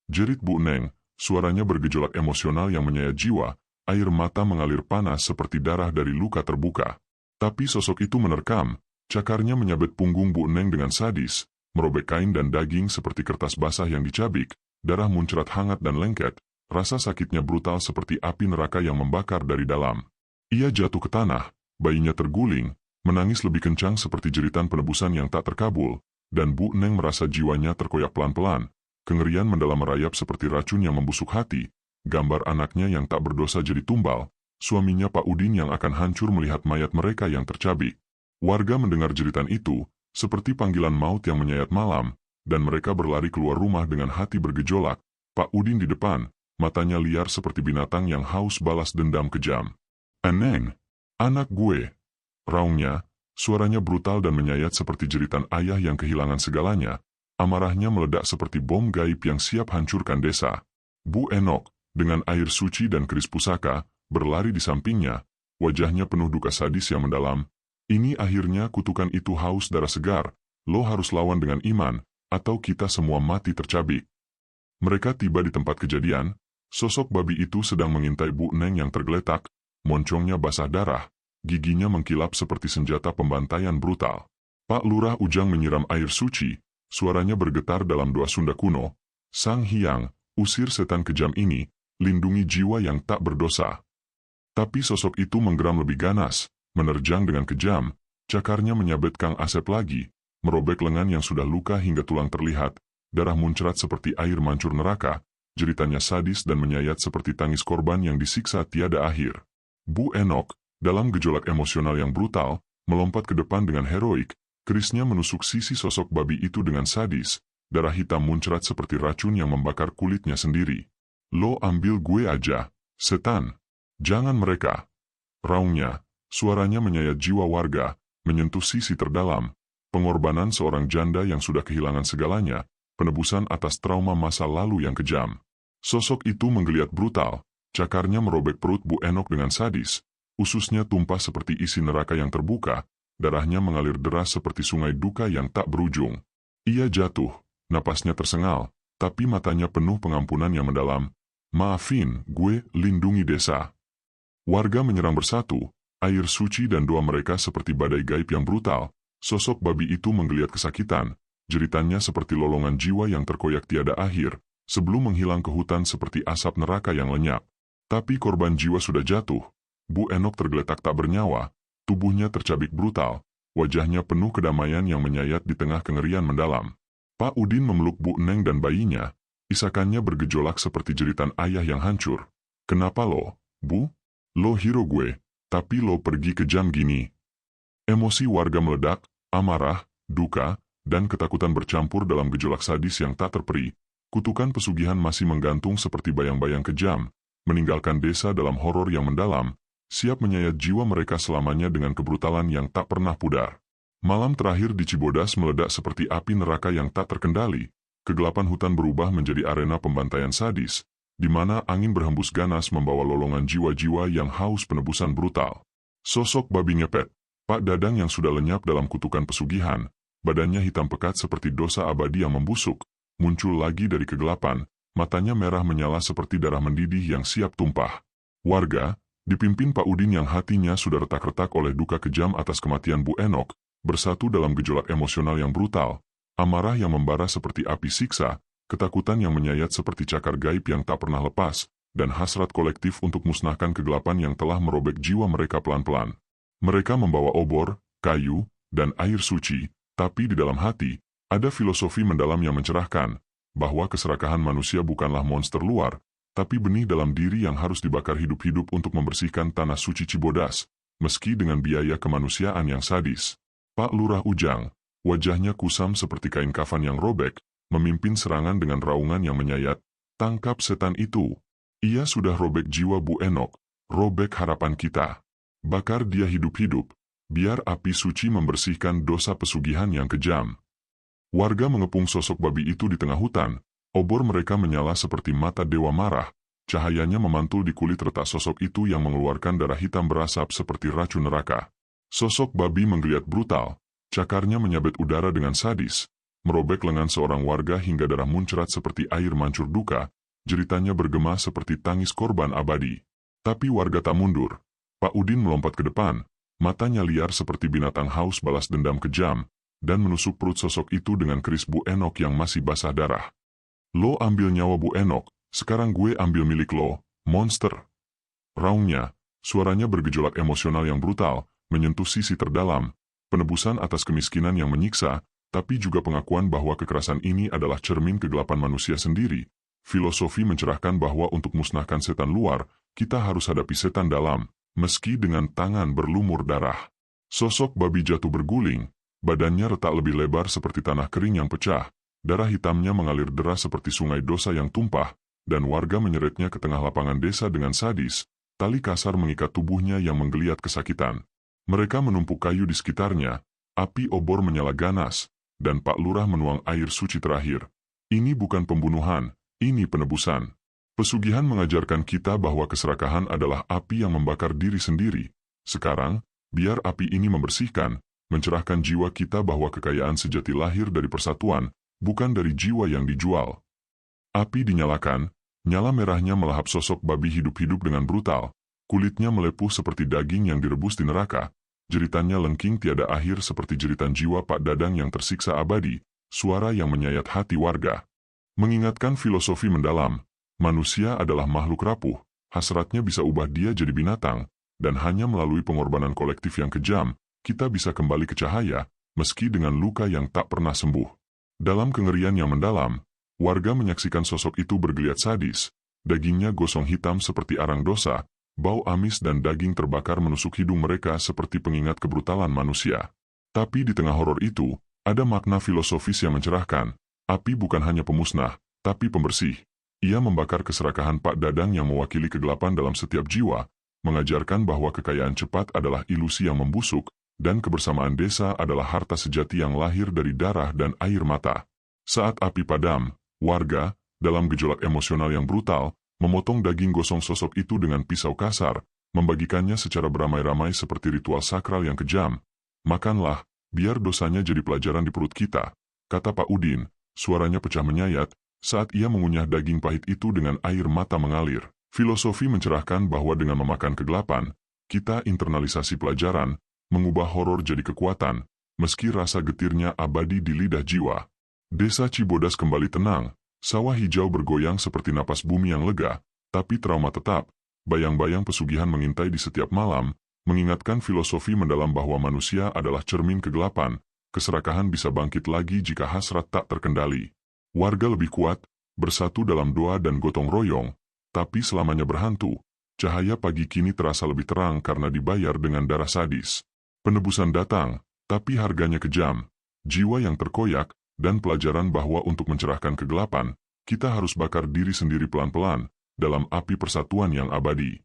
Jerit Bu Neng, suaranya bergejolak emosional yang menyayat jiwa, air mata mengalir panas seperti darah dari luka terbuka. Tapi sosok itu menerkam, cakarnya menyabet punggung Bu Neng dengan sadis, merobek kain dan daging seperti kertas basah yang dicabik, darah muncrat hangat dan lengket, rasa sakitnya brutal seperti api neraka yang membakar dari dalam. Ia jatuh ke tanah, bayinya terguling, menangis lebih kencang seperti jeritan penebusan yang tak terkabul, dan Bu Neng merasa jiwanya terkoyak pelan-pelan, kengerian mendalam merayap seperti racun yang membusuk hati, gambar anaknya yang tak berdosa jadi tumbal, suaminya Pak Udin yang akan hancur melihat mayat mereka yang tercabik. Warga mendengar jeritan itu, seperti panggilan maut yang menyayat malam, dan mereka berlari keluar rumah dengan hati bergejolak, Pak Udin di depan, matanya liar seperti binatang yang haus balas dendam kejam. "Eneng, anak gue!" raungnya, suaranya brutal dan menyayat seperti jeritan ayah yang kehilangan segalanya, amarahnya meledak seperti bom gaib yang siap hancurkan desa. Bu Enok, dengan air suci dan keris pusaka, berlari di sampingnya, wajahnya penuh duka sadis yang mendalam. Ini akhirnya kutukan itu haus darah segar, lo harus lawan dengan iman, atau kita semua mati tercabik. Mereka tiba di tempat kejadian, sosok babi itu sedang mengintai Bu Neng yang tergeletak, moncongnya basah darah, giginya mengkilap seperti senjata pembantaian brutal. Pak Lurah Ujang menyiram air suci, suaranya bergetar dalam doa Sunda kuno, "Sang Hyang, usir setan kejam ini, lindungi jiwa yang tak berdosa." Tapi sosok itu menggeram lebih ganas, menerjang dengan kejam, cakarnya menyabet Kang Asep lagi, merobek lengan yang sudah luka hingga tulang terlihat, darah muncrat seperti air mancur neraka, jeritannya sadis dan menyayat seperti tangis korban yang disiksa tiada akhir. Bu Enok, dalam gejolak emosional yang brutal, melompat ke depan dengan heroik, kerisnya menusuk sisi sosok babi itu dengan sadis, darah hitam muncrat seperti racun yang membakar kulitnya sendiri. Lo ambil gue aja, setan. Jangan mereka. Raungnya, suaranya menyayat jiwa warga, menyentuh sisi terdalam, pengorbanan seorang janda yang sudah kehilangan segalanya, penebusan atas trauma masa lalu yang kejam. Sosok itu menggeliat brutal, cakarnya merobek perut Bu Enok dengan sadis, ususnya tumpah seperti isi neraka yang terbuka, darahnya mengalir deras seperti sungai duka yang tak berujung. Ia jatuh, napasnya tersengal, tapi matanya penuh pengampunan yang mendalam. Maafin, gue, lindungi desa. Warga menyerang bersatu, air suci dan doa mereka seperti badai gaib yang brutal. Sosok babi itu menggeliat kesakitan, jeritannya seperti lolongan jiwa yang terkoyak tiada akhir, sebelum menghilang ke hutan seperti asap neraka yang lenyap. Tapi korban jiwa sudah jatuh. Bu Enok tergeletak tak bernyawa, tubuhnya tercabik brutal, wajahnya penuh kedamaian yang menyayat di tengah kengerian mendalam. Pak Udin memeluk Bu Neng dan bayinya, isakannya bergejolak seperti jeritan ayah yang hancur. Kenapa lo, Bu? Lo hero gue, tapi lo pergi kejam gini. Emosi warga meledak, amarah, duka, dan ketakutan bercampur dalam gejolak sadis yang tak terperi. Kutukan pesugihan masih menggantung seperti bayang-bayang kejam, meninggalkan desa dalam horor yang mendalam, siap menyayat jiwa mereka selamanya dengan kebrutalan yang tak pernah pudar. Malam terakhir di Cibodas meledak seperti api neraka yang tak terkendali, kegelapan hutan berubah menjadi arena pembantaian sadis, di mana angin berhembus ganas membawa lolongan jiwa-jiwa yang haus penebusan brutal. Sosok babi ngepet, Pak Dadang yang sudah lenyap dalam kutukan pesugihan, badannya hitam pekat seperti dosa abadi yang membusuk, muncul lagi dari kegelapan, matanya merah menyala seperti darah mendidih yang siap tumpah. Warga, dipimpin Pak Udin yang hatinya sudah retak-retak oleh duka kejam atas kematian Bu Enok, bersatu dalam gejolak emosional yang brutal, amarah yang membara seperti api siksa, ketakutan yang menyayat seperti cakar gaib yang tak pernah lepas, dan hasrat kolektif untuk musnahkan kegelapan yang telah merobek jiwa mereka pelan-pelan. Mereka membawa obor, kayu, dan air suci, tapi di dalam hati, ada filosofi mendalam yang mencerahkan, bahwa keserakahan manusia bukanlah monster luar, tapi benih dalam diri yang harus dibakar hidup-hidup untuk membersihkan tanah suci Cibodas, meski dengan biaya kemanusiaan yang sadis. Pak Lurah Ujang, wajahnya kusam seperti kain kafan yang robek, memimpin serangan dengan raungan yang menyayat. Tangkap setan itu. Ia sudah robek jiwa Bu Enok, robek harapan kita. Bakar dia hidup-hidup, biar api suci membersihkan dosa pesugihan yang kejam. Warga mengepung sosok babi itu di tengah hutan, obor mereka menyala seperti mata dewa marah, cahayanya memantul di kulit retak sosok itu yang mengeluarkan darah hitam berasap seperti racun neraka. Sosok babi menggeliat brutal, cakarnya menyabet udara dengan sadis, merobek lengan seorang warga hingga darah muncrat seperti air mancur duka, jeritannya bergema seperti tangis korban abadi. Tapi warga tak mundur. Pak Udin melompat ke depan, matanya liar seperti binatang haus balas dendam kejam, dan menusuk perut sosok itu dengan keris Bu Enok yang masih basah darah. Lo ambil nyawa Bu Enok, sekarang gue ambil milik lo, monster. Raungnya, suaranya bergejolak emosional yang brutal, menyentuh sisi terdalam, penebusan atas kemiskinan yang menyiksa, tapi juga pengakuan bahwa kekerasan ini adalah cermin kegelapan manusia sendiri. Filosofi mencerahkan bahwa untuk musnahkan setan luar, kita harus hadapi setan dalam, meski dengan tangan berlumur darah. Sosok babi jatuh berguling, badannya retak lebih lebar seperti tanah kering yang pecah, darah hitamnya mengalir deras seperti sungai dosa yang tumpah, dan warga menyeretnya ke tengah lapangan desa dengan sadis, tali kasar mengikat tubuhnya yang menggeliat kesakitan. Mereka menumpuk kayu di sekitarnya, api obor menyala ganas, dan Pak Lurah menuang air suci terakhir. Ini bukan pembunuhan, ini penebusan. Pesugihan mengajarkan kita bahwa keserakahan adalah api yang membakar diri sendiri. Sekarang, biar api ini membersihkan, mencerahkan jiwa kita bahwa kekayaan sejati lahir dari persatuan, bukan dari jiwa yang dijual. Api dinyalakan, nyala merahnya melahap sosok babi hidup-hidup dengan brutal, kulitnya melepuh seperti daging yang direbus di neraka, jeritannya lengking tiada akhir seperti jeritan jiwa Pak Dadang yang tersiksa abadi, suara yang menyayat hati warga. Mengingatkan filosofi mendalam, manusia adalah makhluk rapuh, hasratnya bisa ubah dia jadi binatang, dan hanya melalui pengorbanan kolektif yang kejam, kita bisa kembali ke cahaya, meski dengan luka yang tak pernah sembuh. Dalam kengerian yang mendalam, warga menyaksikan sosok itu bergeliat sadis, dagingnya gosong hitam seperti arang dosa, bau amis dan daging terbakar menusuk hidung mereka seperti pengingat kebrutalan manusia. Tapi di tengah horor itu, ada makna filosofis yang mencerahkan. Api bukan hanya pemusnah, tapi pembersih. Ia membakar keserakahan Pak Dadang yang mewakili kegelapan dalam setiap jiwa, mengajarkan bahwa kekayaan cepat adalah ilusi yang membusuk, dan kebersamaan desa adalah harta sejati yang lahir dari darah dan air mata. Saat api padam, warga, dalam gejolak emosional yang brutal, memotong daging gosong sosok itu dengan pisau kasar, membagikannya secara beramai-ramai seperti ritual sakral yang kejam. Makanlah, biar dosanya jadi pelajaran di perut kita, kata Pak Udin, suaranya pecah menyayat, saat ia mengunyah daging pahit itu dengan air mata mengalir. Filosofi mencerahkan bahwa dengan memakan kegelapan, kita internalisasi pelajaran, mengubah horor jadi kekuatan, meski rasa getirnya abadi di lidah jiwa. Desa Cibodas kembali tenang, sawah hijau bergoyang seperti napas bumi yang lega, tapi trauma tetap. Bayang-bayang pesugihan mengintai di setiap malam, mengingatkan filosofi mendalam bahwa manusia adalah cermin kegelapan, keserakahan bisa bangkit lagi jika hasrat tak terkendali. Warga lebih kuat, bersatu dalam doa dan gotong royong, tapi selamanya berhantu. Cahaya pagi kini terasa lebih terang karena dibayar dengan darah sadis. Penebusan datang, tapi harganya kejam. Jiwa yang terkoyak, dan pelajaran bahwa untuk mencerahkan kegelapan, kita harus bakar diri sendiri pelan-pelan, dalam api persatuan yang abadi.